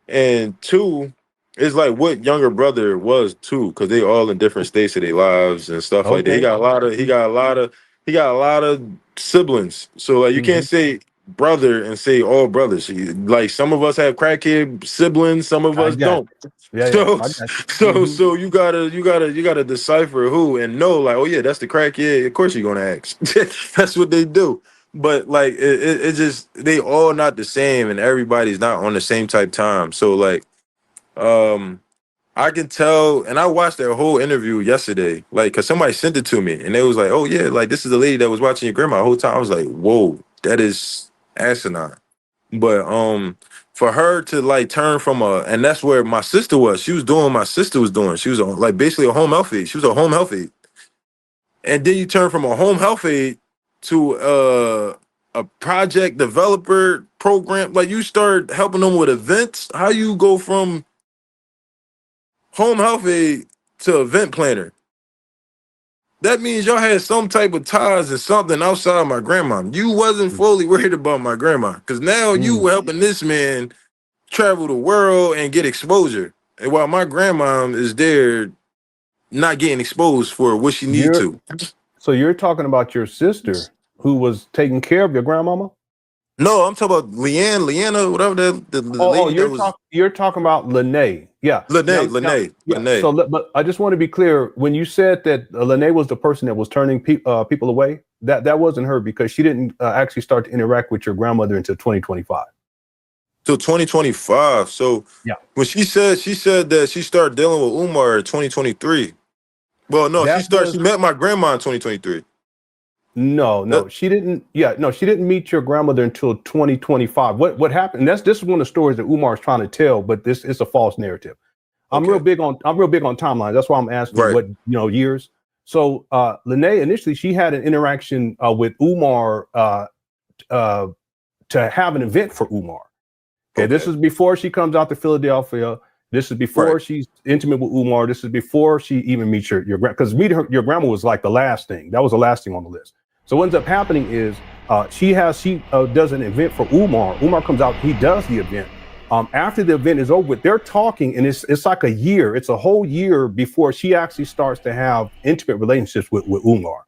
And two, it's like what younger brother was too, because they all in different states of their lives and stuff like that. He got a lot of siblings. So like you can't say brother and say all brothers. Like some of us have crackhead siblings, some of us don't. So you gotta decipher who and know, like, oh yeah, that's the crackhead. Of course you're gonna ask. That's what they do. But like it just, they all not the same, and everybody's not on the same type time. So like I can tell, and I watched their whole interview yesterday, like, cause somebody sent it to me and they was like, oh yeah, like this is the lady that was watching your grandma the whole time. I was like, whoa, that is asinine. But for her to like turn from and that's where my sister was. She was doing what my sister was doing. She was like basically a home health aide. She was a home health aide. And then you turn from a home health aide to a project developer program. Like you start helping them with events. How you go from home health aide to event planner? That means y'all had some type of ties and something outside my grandma. You wasn't fully worried about my grandma, because now you were helping this man travel the world and get exposure. And while my grandma is there not getting exposed for what she needs to. So you're talking about your sister who was taking care of your grandmama? No, I'm talking about Leanna, whatever the lady you're talking about Lene. Yeah. Lene. So, but I just want to be clear. When you said that Lene was the person that was turning people away, that wasn't her, because she didn't actually start to interact with your grandmother until 2025. till 2025. So Yeah. when she said that she started dealing with Umar in 2023. Well, no, That was she met my grandma in 2023. no, she didn't. Yeah, no, she didn't meet your grandmother until 2025. What happened? This is one of the stories that Umar is trying to tell, but this is a false narrative. I'm real big on timelines. That's why I'm asking Right. what years. So Lene initially she had an interaction with Umar to have an event for Umar. Okay, this is before she comes out to Philadelphia. This is before she's intimate with Umar. This is before she even meets your grandma. Because meeting your grandma was like the last thing. That was the last thing on the list. So what ends up happening is she does an event for Umar. Umar comes out. He does the event. After the event is over, they're talking, and it's like a year. It's a whole year before she actually starts to have intimate relationships with Umar.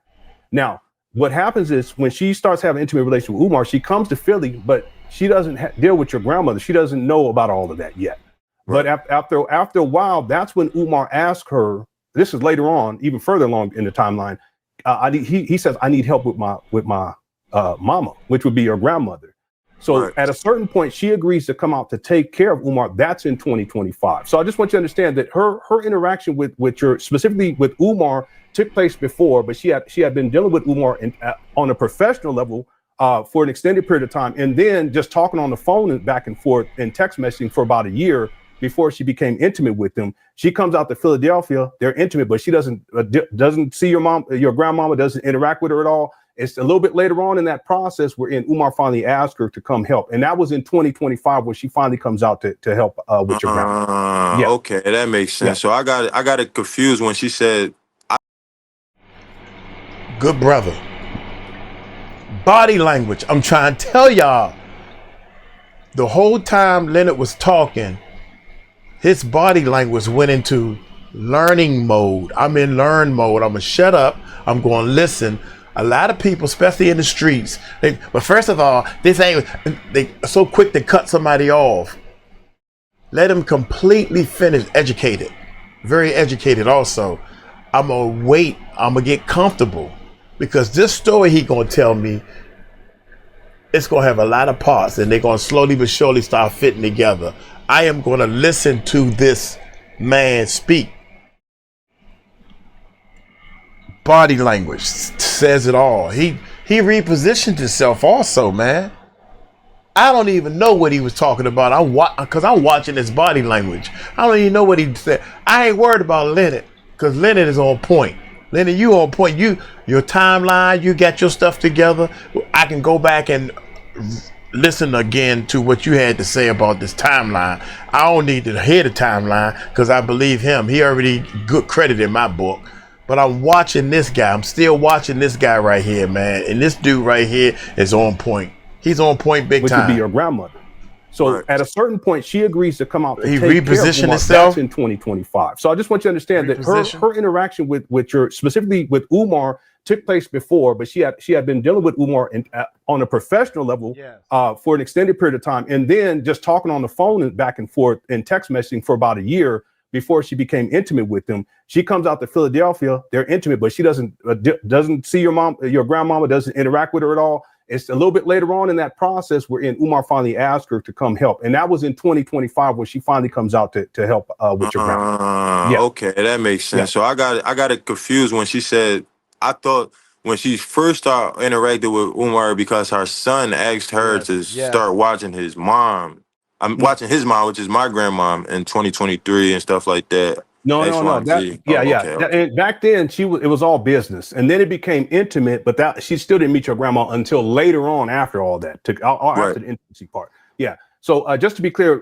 Now, what happens is when she starts having intimate relations with Umar, she comes to Philly, but she doesn't deal with your grandmother. She doesn't know about all of that yet. Right. But after a while, that's when Umar asks her. This is later on, even further along in the timeline. He says, "I need help with my mama," which would be your grandmother. So at a certain point, she agrees to come out to take care of Umar. That's in 2025. So I just want you to understand that her interaction specifically with Umar took place before, but she had been dealing with Umar on a professional level for an extended period of time, and then just talking on the phone and back and forth and text messaging for about a year before she became intimate with him. She comes out to Philadelphia. They're intimate, but she doesn't see your grandmama, doesn't interact with her at all. It's a little bit later on in that process wherein Umar finally asked her to come help. And that was in 2025 where she finally comes out to help with your grandma. Okay, that makes sense. So I got it confused when she said, good brother. Body language. I'm trying to tell y'all. The whole time Leonard was talking, his body language went into learning mode. I'm in learn mode. I'm going to shut up. I'm going to listen. A lot of people, especially in the streets, but first of all, they are so quick to cut somebody off. Let them completely finish. Educated. Very educated also. I'm going to wait. I'm going to get comfortable. Because this story he going to tell me, it's going to have a lot of parts, and they're going to slowly but surely start fitting together. I am going to listen to this man speak. Body language says it all. He repositioned himself also, man. I don't even know what he was talking about. Because I'm watching his body language. I don't even know what he said. I ain't worried about Leonard, because Leonard is on point. Leonard, you on point. Your timeline, you got your stuff together. I can go back and listen again to what you had to say about this timeline. I don't need to hear the timeline because I believe him. He already good credit in my book. But I'm watching this guy. I'm still watching this guy right here, man. And this dude right here is on point. He's on point big time. Which would be your grandmother. So at a certain point, she agrees to come out to take repositioned care of himself. That's in 2025. So I just want you to understand that her interaction specifically with Umar took place before, but she had been dealing with Umar on a professional level for an extended period of time, and then just talking on the phone and back and forth and text messaging for about a year before she became intimate with him. She comes out to Philadelphia. They're intimate, but she doesn't see your grandmama, doesn't interact with her at all. It's a little bit later on in that process wherein Umar finally asked her to come help. And that was in 2025 where she finally comes out to help with your grandma. Okay, that makes sense. So I got it confused when she said, I thought when she first started interacting with Umar because her son asked her to start watching his mom. I'm watching his mom, which is my grandmom, in 2023 and stuff like that. No. And back then, it was all business, and then it became intimate. But that she still didn't meet your grandma until later on, after all that, after the intimacy part. Yeah. So just to be clear,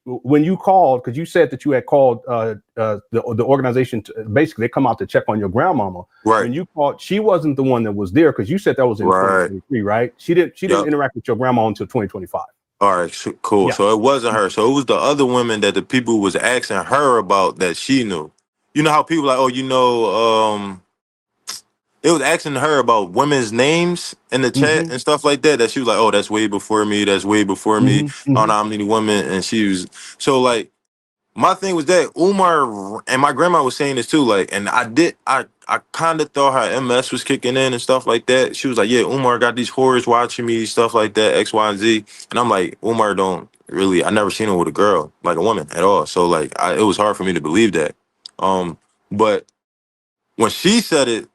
when you called, because you said that you had called the organization, basically they come out to check on your grandmama. Right. When you called, she wasn't the one that was there because you said that was in 2023, right? She didn't interact with your grandma until 2025. All right, cool. Yeah. So it wasn't her. So it was the other women that the people was asking her about that she knew. You know how people like, it was asking her about women's names in the chat and stuff like that. That she was like, oh, that's way before me. That's way before me. I don't know how many women. And she was so like, my thing was that Umar and my grandma was saying this too. Like, and I kind of thought her MS was kicking in and stuff like that. She was like, yeah, Umar got these whores watching me, stuff like that, X, Y, and Z. And I'm like, Umar don't really, I never seen him with a girl, like a woman at all. So like, it was hard for me to believe that. But when she said it,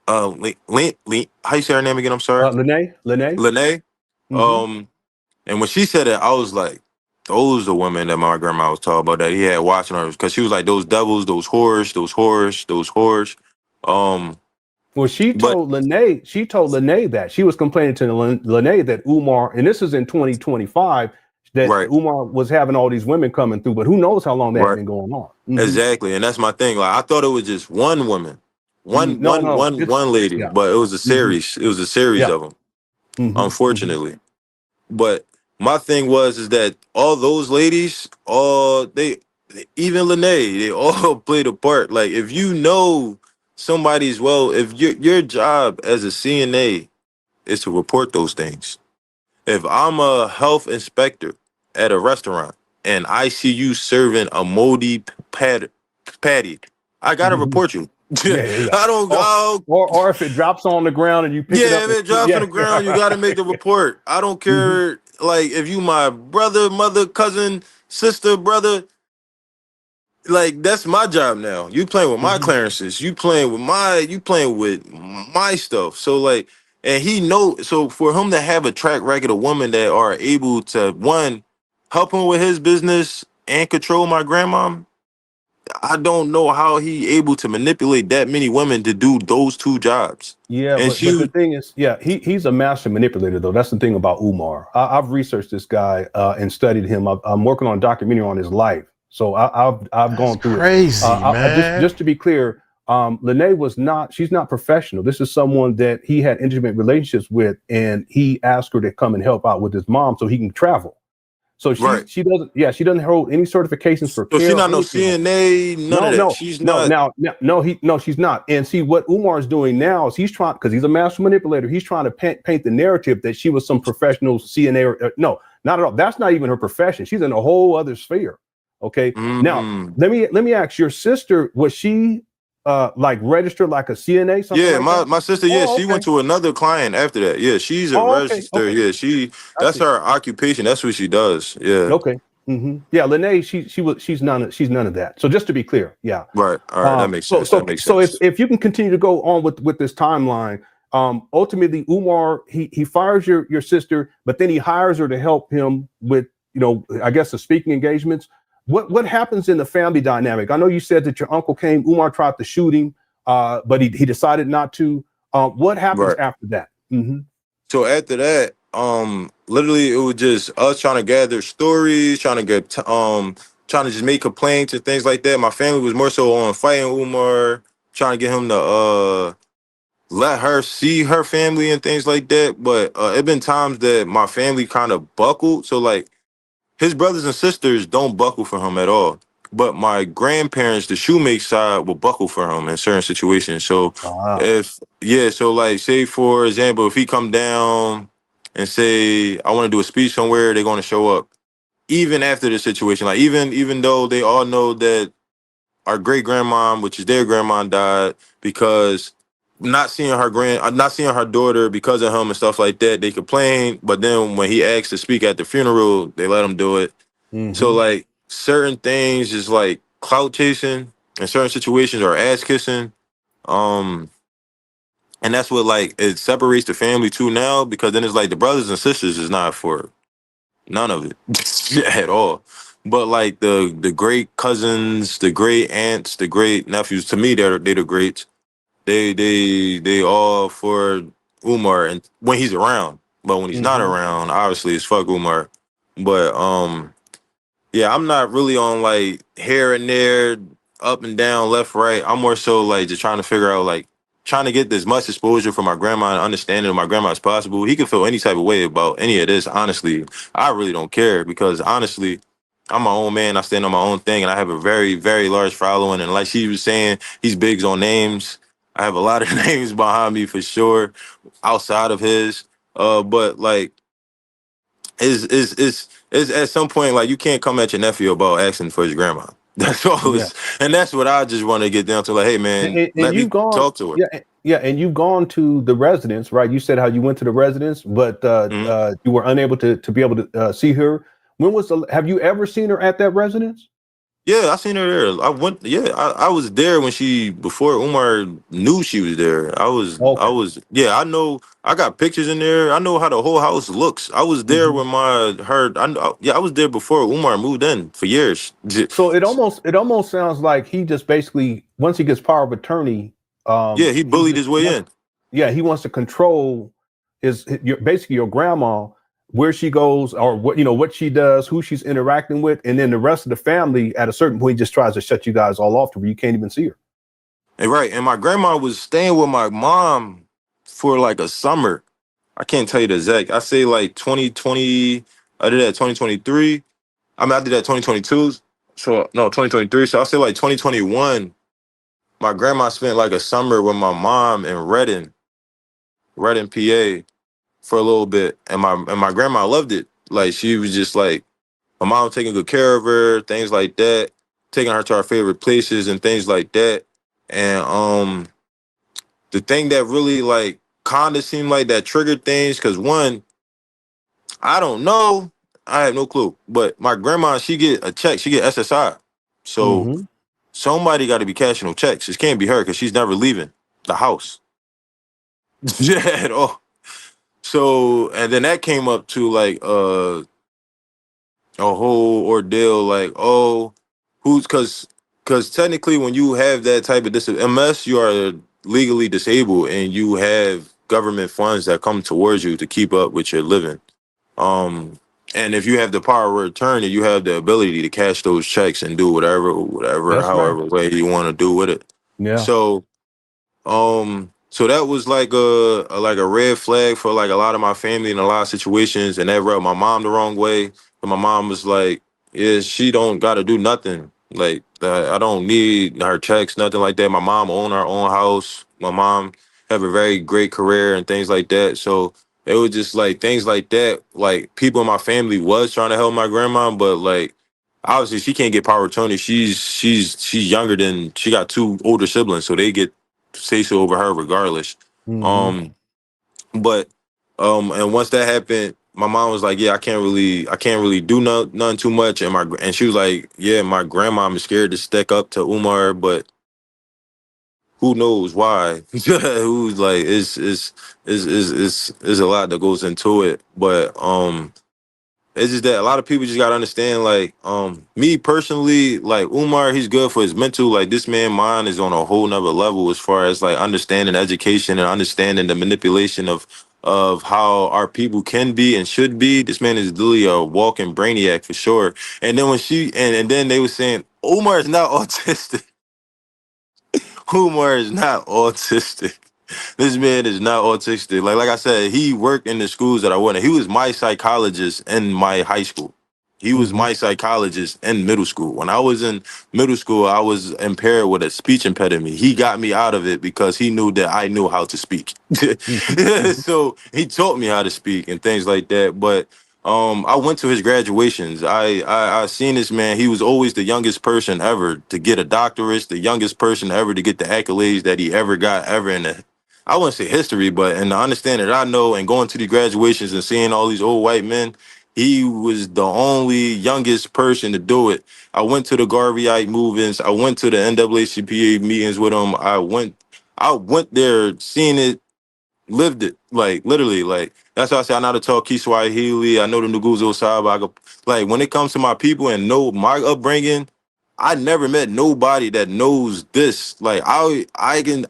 how you say her name again? I'm sorry, Lene. Lene. Hmm. And when she said it, I was like, those the women that my grandma was talking about that he had watching her, because she was like, those devils, those whores, those whores, those whores. Well, But She told Lene that she was complaining to Lene that Umar, and this is in 2025, that right, Umar was having all these women coming through, but who knows how long that had right, been going on? Hmm. exactly, and that's my thing. Like, I thought it was just one woman, No, no, one lady, yeah, but it was a hmm, series. It was a series yeah, of them, hmm, hmm, unfortunately. But my thing is that all those ladies, even Lene, they all played a part. Like, if you know somebody's, well, if your job as a CNA is to report those things. If I'm a health inspector at a restaurant and I see you serving a moldy patty, I gotta hmm. report you. Yeah, yeah, yeah. I don't go. Or if it drops on the ground and you pick it Yeah, up, if and, it drops on yeah, the ground, you gotta make the report. I don't hmm, care, like, if you my brother, mother, cousin, sister, brother. Like, that's my job now. You playing with my hmm. clearances. You playing with my stuff. So like, and he know. So for him to have a track record of women that are able to, one, help him with his business and control my grandma, I don't know how he able to manipulate that many women to do those two jobs. Yeah, And but the she thing is, yeah, he's a master manipulator, though. That's the thing about Umar. I've researched this guy and studied him. I'm working on a documentary on his life, so I've That's gone through it. crazy, man. Just to be clear, Lene was not. She's not professional. This is someone that he had intimate relationships with, and he asked her to come and help out with his mom so he can travel. So right. she doesn't hold any certifications for So she care or not no anything like that. CNA, none No, of that. no, She's no. not. No, she's not. And see, what Umar is doing now is he's trying, because he's a master manipulator. He's trying to paint the narrative that she was some professional CNA. No, not at all. That's not even her profession. She's in a whole other sphere. Okay. Now, Mm. let me ask, your sister, was she like registered like a CNA, something Yeah, like that? my sister, yeah, Oh, she okay. went to another client after that. Yeah, she's a Oh, okay. register. Okay. Yeah, I that's see. her occupation. That's what she does. Yeah. Okay. Hmm. Yeah, Lene, she's none of that. So just to be clear, yeah. Right. All right. That makes So sense. That makes sense. if you can continue to go on with this timeline, ultimately Umar, he fires your sister, but then he hires her to help him with, I guess, the speaking engagements. What happens in the family dynamic? I know you said that your uncle came, Umar tried to shoot him, but he decided not to. What happens Right. after that? Hmm. So after that, literally it was just us trying to gather stories, trying to trying to just make complaints and things like that. My family was more so on fighting Umar, trying to get him to let her see her family and things like that. But it been times that my family kind of buckled. So like, his brothers and sisters don't buckle for him at all. But my grandparents, the shoemake side, will buckle for him in certain situations. So Ah. so like, say for example, if he come down and say, I want to do a speech somewhere, they're gonna show up. Even after the situation. Like, even though they all know that our great grandma, which is their grandma, died because not seeing her daughter because of him and stuff like that. They complain, but then when he asked to speak at the funeral, they let him do it. So Hmm. like, certain things is like clout chasing, and certain situations are ass kissing. Um, and that's what, like, it separates the family too now, because then it's like the brothers and sisters is not for none of it at all. But like the great cousins, the great aunts, the great nephews, to me they the greats. They all for Umar and when he's around. But when he's not Hmm. around, obviously it's fuck Umar. But yeah, I'm not really on like here and there, up and down, left, right. I'm more so like just trying to figure out, like, trying to get as much exposure from my grandma and understanding of my grandma as possible. He can feel any type of way about any of this. Honestly, I really don't care, because honestly, I'm my own man. I stand on my own thing, and I have a very, very large following. And like she was saying, he's big on names. I have a lot of names behind me for sure, outside of his. But like, is at some point, like, you can't come at your nephew about asking for his grandma. That's all. Yeah. And that's what I just want to get down to. Like, hey man, And let me you've gone, talk to her. yeah, yeah, and you've gone to the residence, right? You said how you went to the residence, but Mhm. you were unable to be able to see her. When was have you ever seen her at that residence? Yeah, I seen her there. I went. Yeah, I was there when before Umar knew she was there. Okay. Yeah, I know. I got pictures in there. I know how the whole house looks. I was there Mhm. when I was there before Umar moved in for years. So it almost sounds like he just basically, once he gets power of attorney, Yeah, he he bullied just his way wants, in. yeah, he wants to control basically your grandma, where she goes, or what she does, who she's interacting with, and then the rest of the family at a certain point just tries to shut you guys all off to where you can't even see her. And right, and my grandma was staying with my mom for like a summer. I can't tell you the exact. I say like 2020. I did that 2023. I mean, I did that 2022. So no, 2023. So I say like 2021. My grandma spent like a summer with my mom in Reading, PA, for a little bit, and my grandma loved it. Like she was just like my mom taking good care of her, things like that, taking her to our favorite places and things like that. And the thing that really like kind of seemed like that triggered things, because one, I don't know, I have no clue, but my grandma, she get a check, she get SSI, so Mm-hmm. somebody got to be cashing those checks. It can't be her because she's never leaving the house. Yeah, at all. So, and then that came up to like a whole ordeal, like, oh, who's because technically when you have that type of unless you are legally disabled and you have government funds that come towards you to keep up with your living, um and if you have the power of attorney, you have the ability to cash those checks and do whatever, That's right. however way you want to do with it. Yeah. So so that was like a red flag for like a lot of my family in a lot of situations, and that rubbed my mom the wrong way. But my mom was like, "Yeah, she don't got to do nothing. Like I don't need her checks, nothing like that." My mom owned her own house. My mom have a very great career and things like that. So it was just like things like that. Like people in my family was trying to help my grandma, but like obviously she can't get power of attorney. She's younger than she got two older siblings, so they get say so over her regardless. Mm-hmm. Um, but and once that happened, my mom was like, "Yeah, I can't really do none too much." And she was like, "Yeah, my grandma is scared to stick up to Umar, but who knows why?" Who's like, it's a lot that goes into it, but it's just that a lot of people just gotta understand, like, me personally, like Umar, he's good for his mental. Like this man mind is on a whole nother level as far as like understanding education and understanding the manipulation of how our people can be and should be. This man is literally a walking brainiac for sure. And then when and then they were saying Umar is not autistic. Umar is not autistic. This man is not autistic. Like I said, he worked in the schools that I went in. He was my psychologist in my high school. He was Mm-hmm. my psychologist in middle school. When I was in middle school, I was impaired with a speech impediment. He got me out of it because he knew that I knew how to speak. Mm-hmm. So he taught me how to speak and things like that. But I went to his graduations. I seen this man. He was always the youngest person ever to get a doctorate, the youngest person ever to get the accolades that he ever got ever in the, I wouldn't say history, but in the understanding that I know and going to the graduations and seeing all these old white men, he was the only youngest person to do it. I went to the Garveyite movements. I went to the NAACP meetings with him. I went there, seen it, lived it, like literally, like that's why I say I know how to talk Kiswahili. I know the Nguzo Saba. Like when it comes to my people and know my upbringing, I never met nobody that knows this. Like I can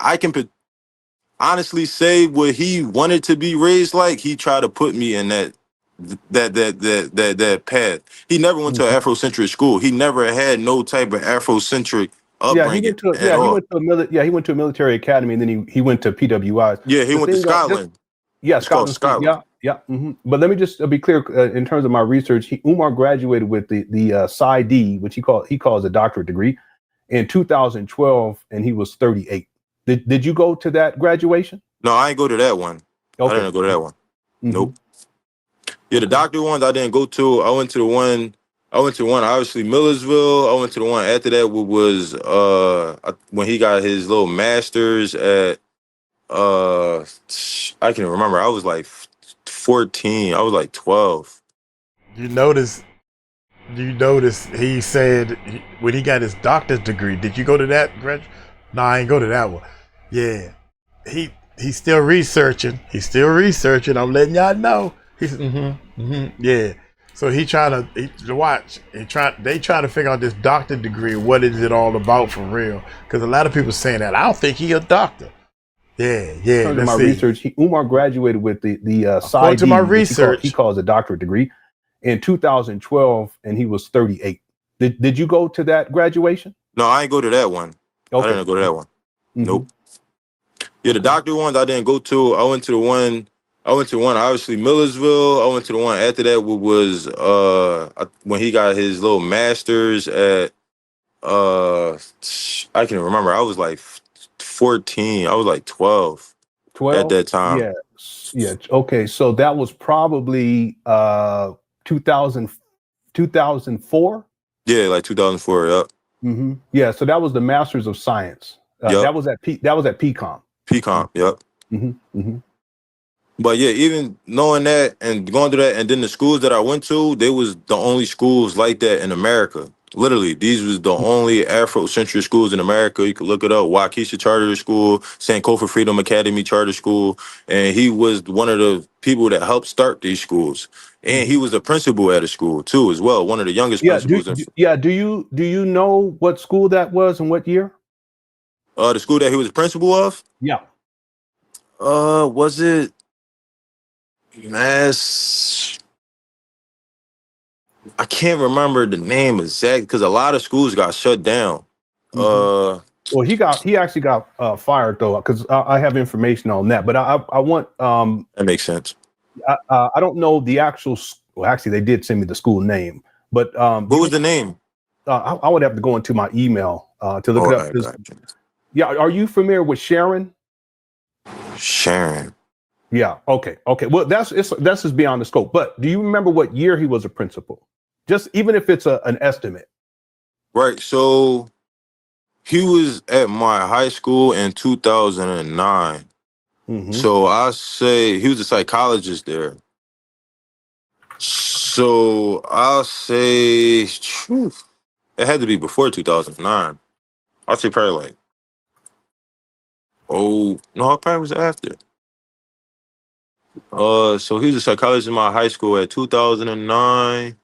honestly say what he wanted to be raised like. He tried to put me in that path. He never went to Mm-hmm. an Afrocentric school. He never had no type of Afrocentric Yeah, he upbringing went to at all. he went to a military academy, and then he went to PWIs. Yeah, he The went to thing, just Scotland. yeah, It's called Scotland School. Scotland. Yeah, yeah. But let me just be clear in terms of my research. Umar graduated with the PsyD, which he calls a doctorate degree, in 2012, and he was 38. Did you go to that graduation? No, I ain't go to that one. I Okay. didn't go to that one. Mm-hmm. Nope. Yeah, the Okay. doctor ones I didn't go to. I went to one obviously Millersville. I went to the one after that was when he got his little masters at I can remember. I was like 14. I was like 12. You notice You notice he said when he got his doctor's degree. Did you go to that? No, I ain't go to that one. Yeah, he's still researching. He's still researching. I'm letting y'all know. He's yeah. So he trying to watch. They trying to figure out this doctor degree. What is it all about for real? Because a lot of people saying that. I don't think he a doctor. Yeah. According to my research, Umar graduated with the According to my research, he calls a doctorate degree in 2012, and he was 38. Did you go to that graduation? No, I ain't go to that one. Okay. I didn't go to that one. Nope. Yeah, the doctor ones I didn't go to. I went to one obviously Millersville. I went to the one after that was when he got his little masters at I can remember. I was like 14. I was like 12 at that time. Yeah. Okay. So that was probably 2004. Yeah, like 2004. Yep. Yeah. So that was the Masters of Science. That was at PCOM. PCOM. Yep. But yeah, even knowing that and going through that, and then the schools that I went to, they was the only schools like that in America. Literally, these was the only Afrocentric schools in America. You could look it up. Waukesha Charter School, Sankofa Freedom Academy Charter School. And he was one of the people that helped start these schools. And he was the principal at a school too, as well. One of the youngest principals. Do you know what school that was and what year? The school that he was the principal of? Yeah. Was it Mass? I can't remember the name exact because a lot of schools got shut down. Well, he actually got fired though, because I have information on that. But I want that makes sense. I don't know the actual. Well, actually, they did send me the school name, but what was the name? I would have to go into my email to look it up. Yeah, are you familiar with Sharon? Sharon. Yeah. Okay. Well, that's just beyond the scope. But do you remember what year he was a principal? Just even if it's an estimate. Right. So he was at my high school in 2009. So I say he was a psychologist there. So I'll say, it had to be before 2009. I'll say probably like, no, it probably was after. So he was a psychologist in my high school at 2009.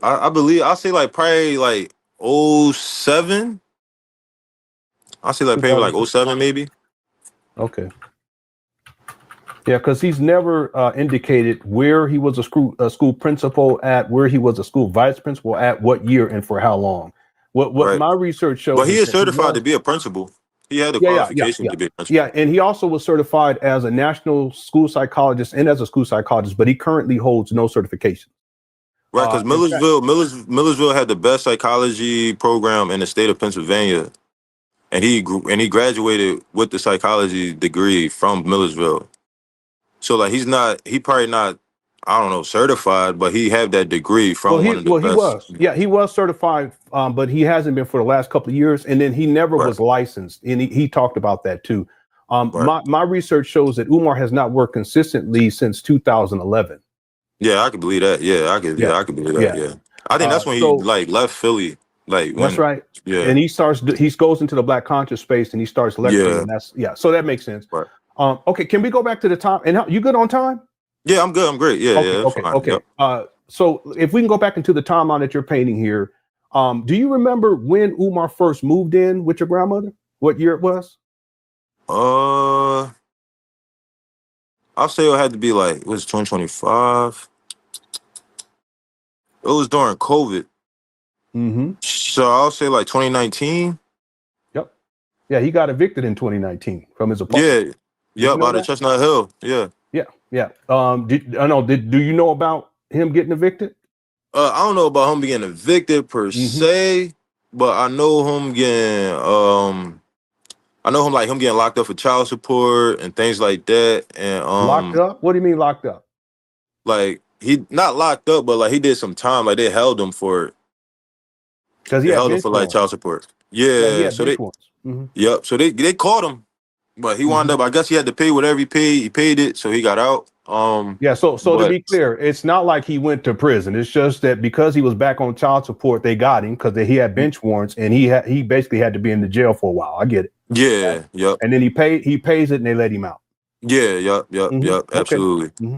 I believe, I'll say like probably like 07. I'll say like probably like 07 maybe. Okay. Yeah, because he's never indicated where he was a school principal at, where he was a school vice principal at, what year and for how long. What right. My research shows. But he is certified to be a principal. He had the qualification to be a principal. Yeah, and he also was certified as a national school psychologist and as a school psychologist, but he currently holds no certification. Right, because Millersville had the best psychology program in the state of Pennsylvania, and he graduated with the psychology degree from Millersville. So like he probably not, I don't know, certified, but he had that degree from one of the best. He was. Yeah, he was certified, but he hasn't been for the last couple of years. And then he never was licensed. And he talked about that too. My research shows that Umar has not worked consistently since 2011. Yeah, I can believe that. I can believe that. Yeah. I think that's when he like left Philly. That's right. Yeah. And he goes into the Black conscious space and he starts lecturing. And so that makes sense. Right. Okay, can we go back to the time? And you good on time? Yeah, I'm good. I'm great. Yeah, Okay. Yep. So if we can go back into the timeline that you're painting here, do you remember when Umar first moved in with your grandmother? What year it was? I'll say it had to be like, it was 2025. It was during COVID. So I'll say like 2019. Yep. Yeah, he got evicted in 2019 from his apartment. Yeah, out of Chestnut Hill. Yeah. Do you know about him getting evicted? I don't know about him being evicted per se, but I know him getting getting locked up for child support and things like that. And locked up? What do you mean locked up? Like he not locked up, but like he did some time. Like they held him for it. Because he held him for like child support. Yeah. So they Yep. So they caught him. But he wound up, I guess he had to pay whatever he paid. He paid it, so he got out. Yeah, so to But be clear, it's not like he went to prison. It's just that because he was back on child support, they got him because he had bench warrants, and he basically had to be in the jail for a while. I get it. Right? yeah, yep, And then he pays it, and they let him out. yeah, yep, Okay. absolutely. hmm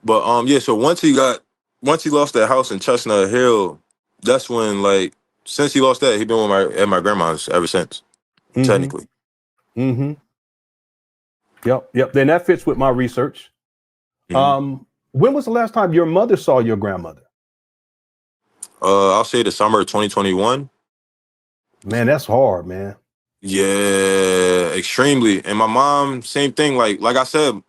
But yeah, so once he lost that house in Chestnut Hill, that's when like since he lost that, he been with my grandma's ever since, hmm technically. hmm Yep. Then that fits with my research. Mhm. When was the last time your mother saw your grandmother? I'll say the summer of 2021. Man, that's hard, man. Yeah, extremely. And my mom, same thing. Like I said,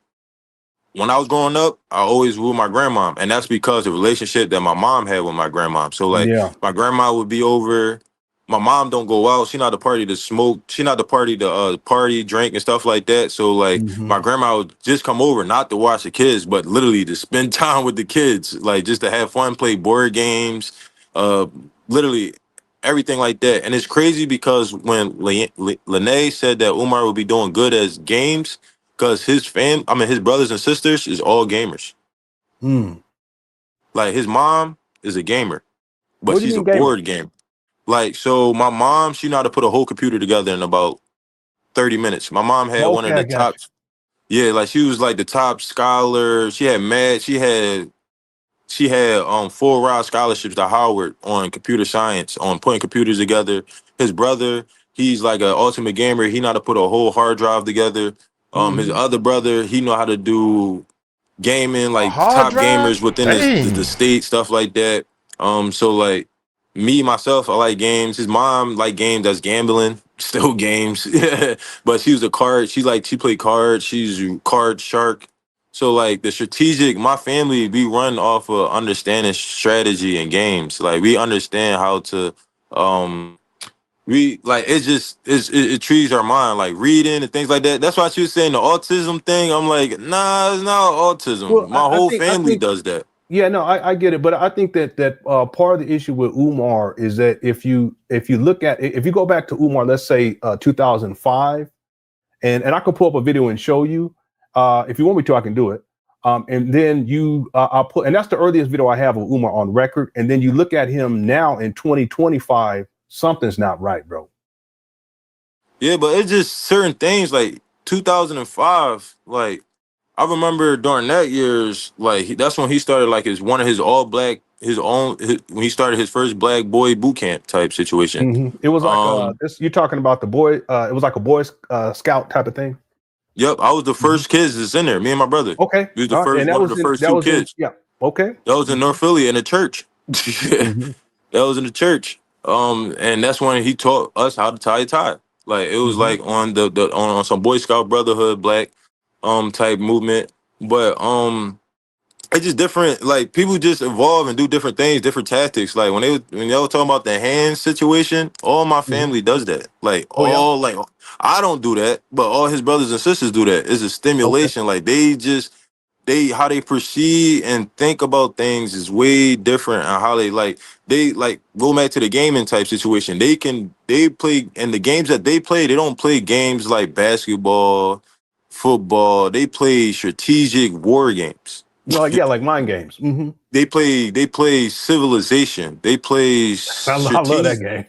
when I was growing up, I always wooed my grandma, and that's because the relationship that my mom had with my grandma. So like, Yeah. my grandma would be over. My mom don't go out. She not the party to smoke. She not the party to party, drink, and stuff like that. So like, hmm my grandma would just come over, not to watch the kids, but literally to spend time with the kids, like just to have fun, play board games, uh, literally everything like that. And it's crazy because when Lene said that Umar would be doing good as games, because his brothers and sisters is all gamers. Mm. Like his mom is a gamer, but What do you she's a mean, gamer? board gamer. Like, so my mom, she know how to put a whole computer together in about 30 minutes. My mom had one Okay, of I the got top, yeah, like she was like the top scholar. She had 4 ride scholarships to Howard on computer science, on putting computers together. His brother, he's like an ultimate gamer. He know how to put a whole hard drive together. His you. other brother, he know how to do gaming, A like hard top drive? gamers within the Dang. state, stuff like that. So like me myself, I like games. His mom like games. That's gambling, still games. But she was a card. She played cards. She's a card shark. So like the strategic, my family, we run off of understanding strategy and games. Like we understand how to um we like it trees our mind, like reading and things like that. That's why she was saying the autism thing. I'm like, nah, it's not autism. Well, My whole family does that. yeah, no, I get it, but I think that part of the issue with Umar is that if you look at if you go back to Umar, let's say 2005, and I can pull up a video and show you if you want me to, I can do it. And then I'll put, and that's the earliest video I have of Umar on record. And then you look at him now in 2025, something's not right, bro. Yeah, but it's just certain things like 2005. Like I remember during that years, like that's when he started like one of his all black, when he started his first black boy boot camp type situation. It was like Um, this. You're talking about the boy. It was like a boy scout type of thing. yep, I was the Mhm. first kids that's in there. Me and my brother. Okay, We was the all right, first and one of the first that two was in kids. yeah. Okay. That was in North Philly in the church. hmm That was in the church. And that's when he taught us how to tie a tie. Like it was hmm like on on some Boy Scout Brotherhood black type movement. But it's just different. Like people just evolve and do different things, different tactics. Like when they were talking about the hand situation, all my hmm family does that. Like Oh yeah. all like I don't do that, but all his brothers and sisters do that. It's a Okay. stimulation. Like they how they perceive and think about things is way different, and how they like go back to the gaming type situation. They play, and the games that they play, they don't play games like basketball, football. They play strategic war games. No, like, yeah, like mind games. They play civilization. They play I love that strategic. game.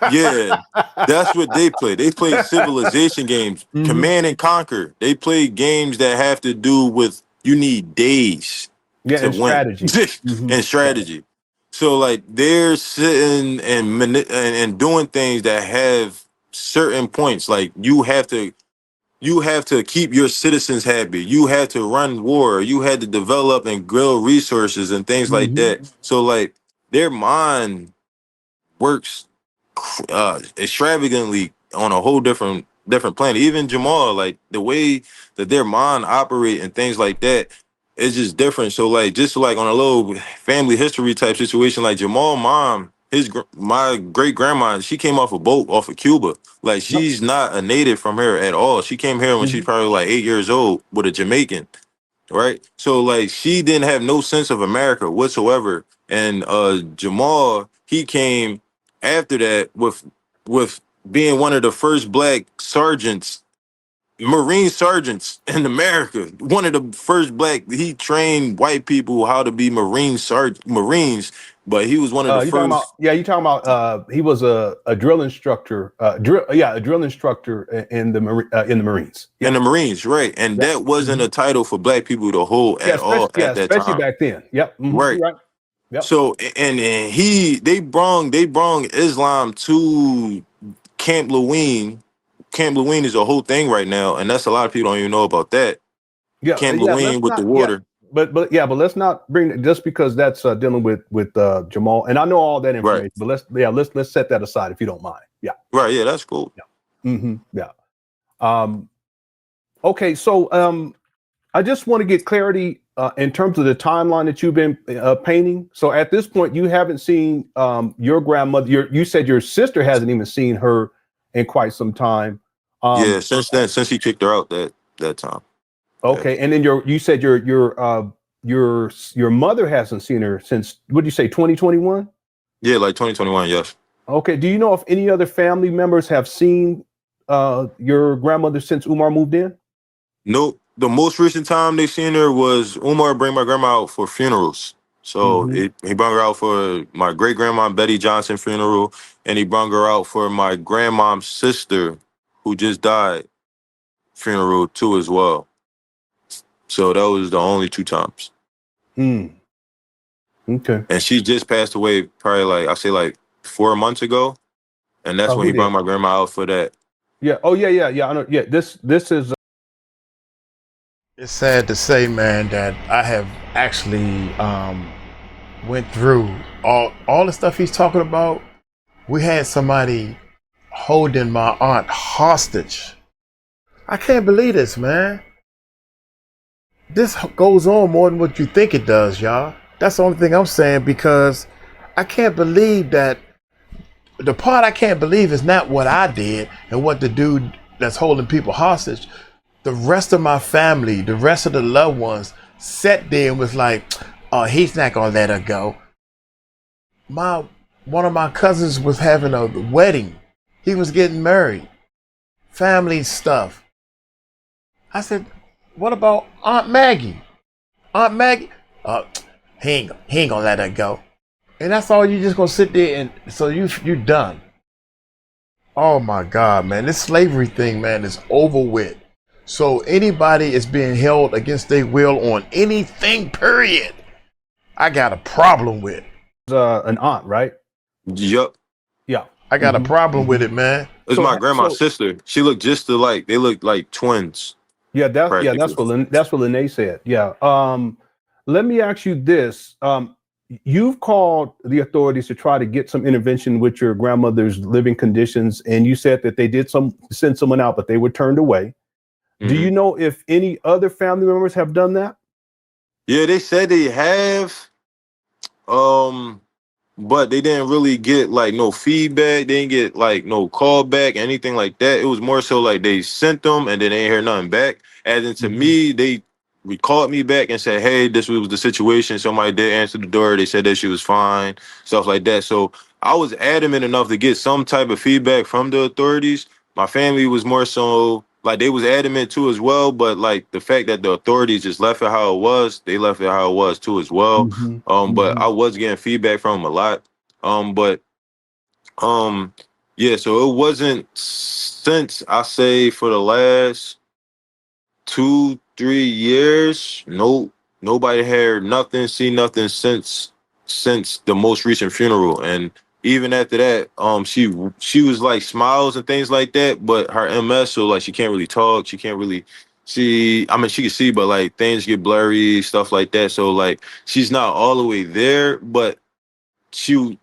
Yeah, that's what they play. They play civilization games, hmm command and conquer. They play games that have to do with you need days Yeah, to and win strategy. and Yeah. strategy. So like they're sitting and doing things that have certain points. Like you have to keep your citizens happy. You had to run war. You had to develop and grow resources and things like hmm that. So like their mind works extravagantly on a whole different planet. Even Jamal, like the way that their mind operate and things like that, it's just different. So like just like on a little family history type situation, like Jamal mom, my great grandma, she came off a boat off of Cuba. Like Yep. she's not a native from here at all. She came here when she's hmm probably like 8 years old with a Jamaican, right? So like she didn't have no sense of America whatsoever. And Jamal, he came after that with being one of the first black sergeants Marine sergeants in America. One of the first black. He trained white people how to be Marines, but he was one of the You talking about? first. Yeah, you talking about? He was a drill instructor. A drill instructor in the Marines. Yeah, In the Marines, right? And yeah, that wasn't a title for black people to hold yeah, at all at that especially time, back then. Yep, right? you're right. Yep. So and they brung Islam to Camp Lewin. Camp Lewin is a whole thing right now, and that's a lot of people don't even know about that. Yeah, Camp yeah. Let's Lewin with the not. Yeah, water, but let's not bring just because that's dealing with Jamal. And I know all that right? information, but let's set that aside if you don't mind. Yeah. Right, yeah, that's cool. Yeah. Yeah. Okay, so I just want to get clarity in terms of the timeline that you've been painting. So at this point, you haven't seen your grandmother. You said your sister hasn't even seen her in quite some time. Yeah, since then, since he kicked her out that time. Okay, Yeah, and then you said your mother hasn't seen her since, what did you say, 2021? yeah, like 2021. Yes. Okay, do you know if any other family members have seen your grandmother since Umar moved in? Nope. The most recent time they seen her was Umar bring my grandma out for funerals. So Mm-hmm. he brought her out for my great grandma Betty Johnson funeral, and he brought her out for my grandmom's sister, who just died, funeral too as well. So that was the only two times. Okay. And she just passed away probably like 4 months ago, and that's when Who he brought did? my grandma out for that. Yeah. Oh, yeah. I know. Yeah. This is. It's sad to say, man, that I have actually went through all the stuff he's talking about. We had somebody holding my aunt hostage. I can't believe this, man. This goes on more than what you think it does, y'all. That's the only thing I'm saying, because I can't believe that. The part I can't believe is not what I did and what the dude that's holding people hostage. The rest of my family, the rest of the loved ones sat there and was like, oh, he's not gonna let her go. One of my cousins was having a wedding. He was getting married. Family stuff. I said, what about Aunt Maggie? Aunt Maggie? He ain't gonna let her go. And that's all, you just gonna sit there and so you're done. Oh my God, man. This slavery thing, man, is over with. So anybody is being held against their will on anything, period, I got a problem with. An aunt, right? Yup. Yeah. I got a problem with it, man. It's So- my grandma's so- sister. She looked just alike. They looked like twins. Yeah, that's Practically. what Lene said. Yeah. Let me ask you this. You've called the authorities to try to get some intervention with your grandmother's living conditions, and you said that they did send someone out, but they were turned away. Do you know if any other family members have done that? Yeah, they said they have. But they didn't really get like no feedback. They didn't get like no callback, anything like that. It was more so like they sent them and then they ain't hear nothing back. And then to me, they recalled me back and said, hey, this was the situation. Somebody did answer the door. They said that she was fine, stuff like that. So I was adamant enough to get some type of feedback from the authorities. My family was more so like they was adamant too as well, but like the fact that the authorities just left it how it was, they left it how it was too as well. But I was getting feedback from them a lot. But yeah, so it wasn't since I say for the last 2-3 years, nobody heard nothing, seen nothing since the most recent funeral. And even after that, she was like smiles and things like that, but her MS, so like she can't really talk, she can't really see. I mean, she can see, but like things get blurry, stuff like that. So like she's not all the way there, but she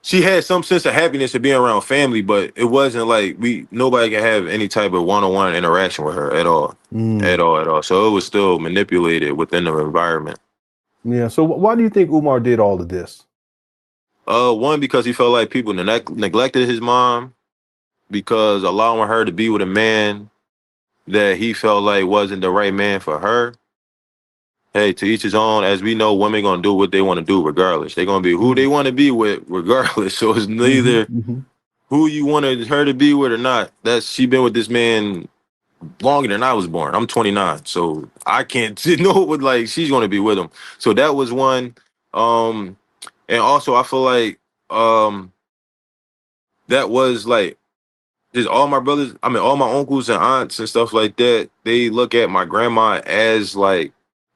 had some sense of happiness of being around family, but it wasn't like nobody can have any type of one-on-one interaction with her at all. At all. So it was still manipulated within the environment. Yeah. So why do you think Umar did all of this? One, because he felt like people neglected his mom, because allowing her to be with a man that he felt like wasn't the right man for her. Hey, to each his own. As we know, women gonna do what they want to do regardless. They're gonna be who they want to be with regardless. So it's neither who you wanted her to be with or not. She been with this man longer than I was born. I'm 29, so I can't know what like she's gonna be with him. So that was one. And also I feel like that was like just all my brothers. I mean, all my uncles and aunts and stuff like that. They look at my grandma as like,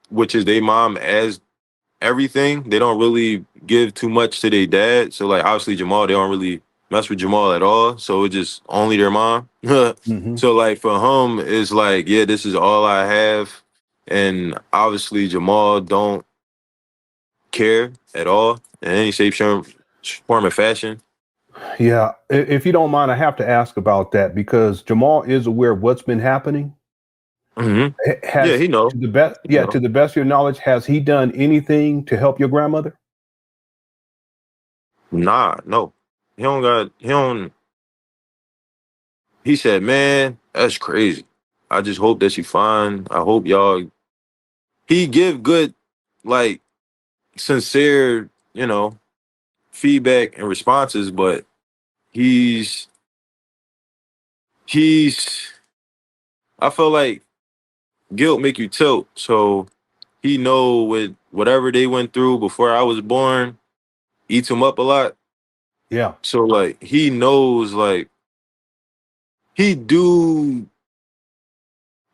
which is their mom, as everything. They don't really give too much to their dad. So like obviously Jamal, they don't really mess with Jamal at all. So it's just only their mom. Hmm. So like for him, it's like, yeah, this is all I have. And obviously Jamal don't care at all in any shape, form, or fashion. Yeah. If you don't mind, I have to ask about that because Jamal is aware of what's been happening. Hmm. Yeah, Has he know. to the best, He yeah, to know. the best of your knowledge, has he done anything to help your grandmother? Nah, no. He don't he said, man, that's crazy. I just hope that she fine. I hope y'all he give good, like sincere, feedback and responses, but he's he's I feel like guilt make you tilt. So he know with whatever they went through before I was born, eats him up a lot. Yeah. So like he knows like he do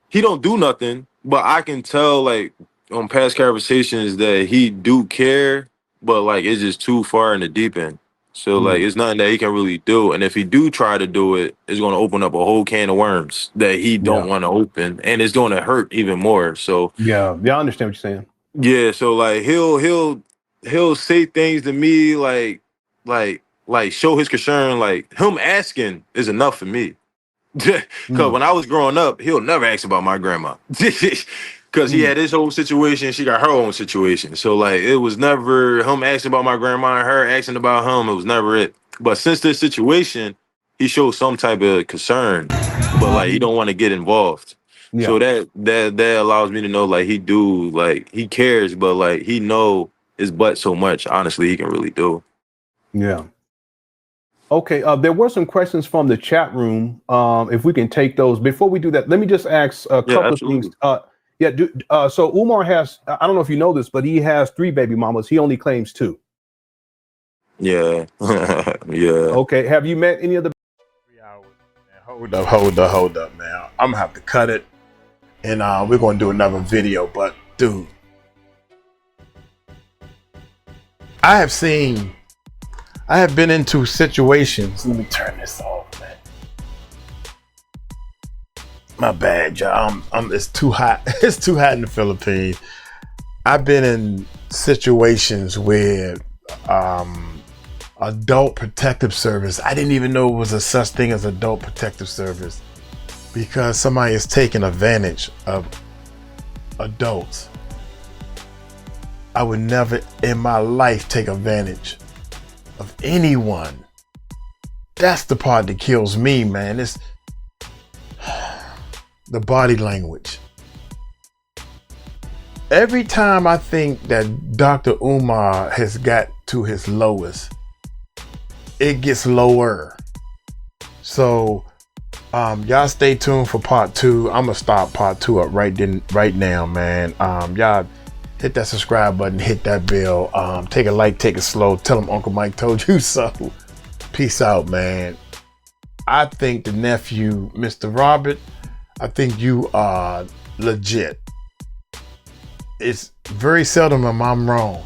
he don't do nothing, but I can tell like on past conversations that he do care, but like it's just too far in the deep end. So like Mm. it's nothing that he can really do. And if he do try to do it, it's gonna open up a whole can of worms that he don't Yeah. want to open. And it's gonna hurt even more. So Yeah. Yeah. I understand what you're saying. yeah, so like he'll say things to me like show his concern, like him asking is enough for me. Because Mm. when I was growing up, he'll never ask about my grandma. Because he Mm. had his whole situation, she got her own situation. So like it was never him asking about my grandma and her asking about him. It was never it. But since this situation, he showed some type of concern, but like he Mhm. don't want to get involved. So Yeah. that allows me to know like he do like he cares, but like he know his butt so much. Honestly, he can really do. Yeah. Okay. There were some questions from the chat room. If we can take those before we do that, let me just ask a Yeah, couple of things. absolutely. Yeah. So Umar has, I don't know if you know this, but he has 3 baby mamas. He only claims 2. Yeah, yeah. Okay. Have you met any of the? 3 hours. Man, hold up, man. I'm gonna have to cut it, and we're gonna do another video. But dude, I have been into situations. Let me turn this off, man. My bad, y'all. It's too hot. It's too hot in the Philippines. I've been in situations where adult protective service. I didn't even know it was a such thing as adult protective service because somebody is taking advantage of adults. I would never in my life take advantage of anyone. That's the part that kills me, man. It's the body language. Every time I think that Dr. Umar has got to his lowest, it gets lower. So y'all stay tuned for part 2. I'm gonna start part 2 up right now, man. Y'all hit that subscribe button, hit that bell, take a like, take it slow, tell them Uncle Mike told you so. Peace out, man. I think the nephew, Mr. Robert, I think you are legit. It's very seldom I'm wrong.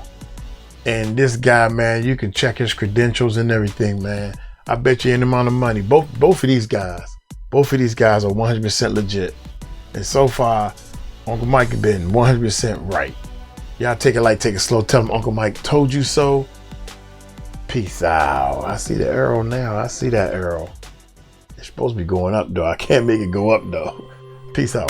And this guy, man, you can check his credentials and everything, man. I bet you any amount of money. Both of these guys are 100% legit. And so far, Uncle Mike has been 100% right. Y'all take it light, take it slow. Tell him Uncle Mike told you so. Peace out. I see the arrow now. I see that arrow. It's supposed to be going up, though. I can't make it go up, though. Peace out.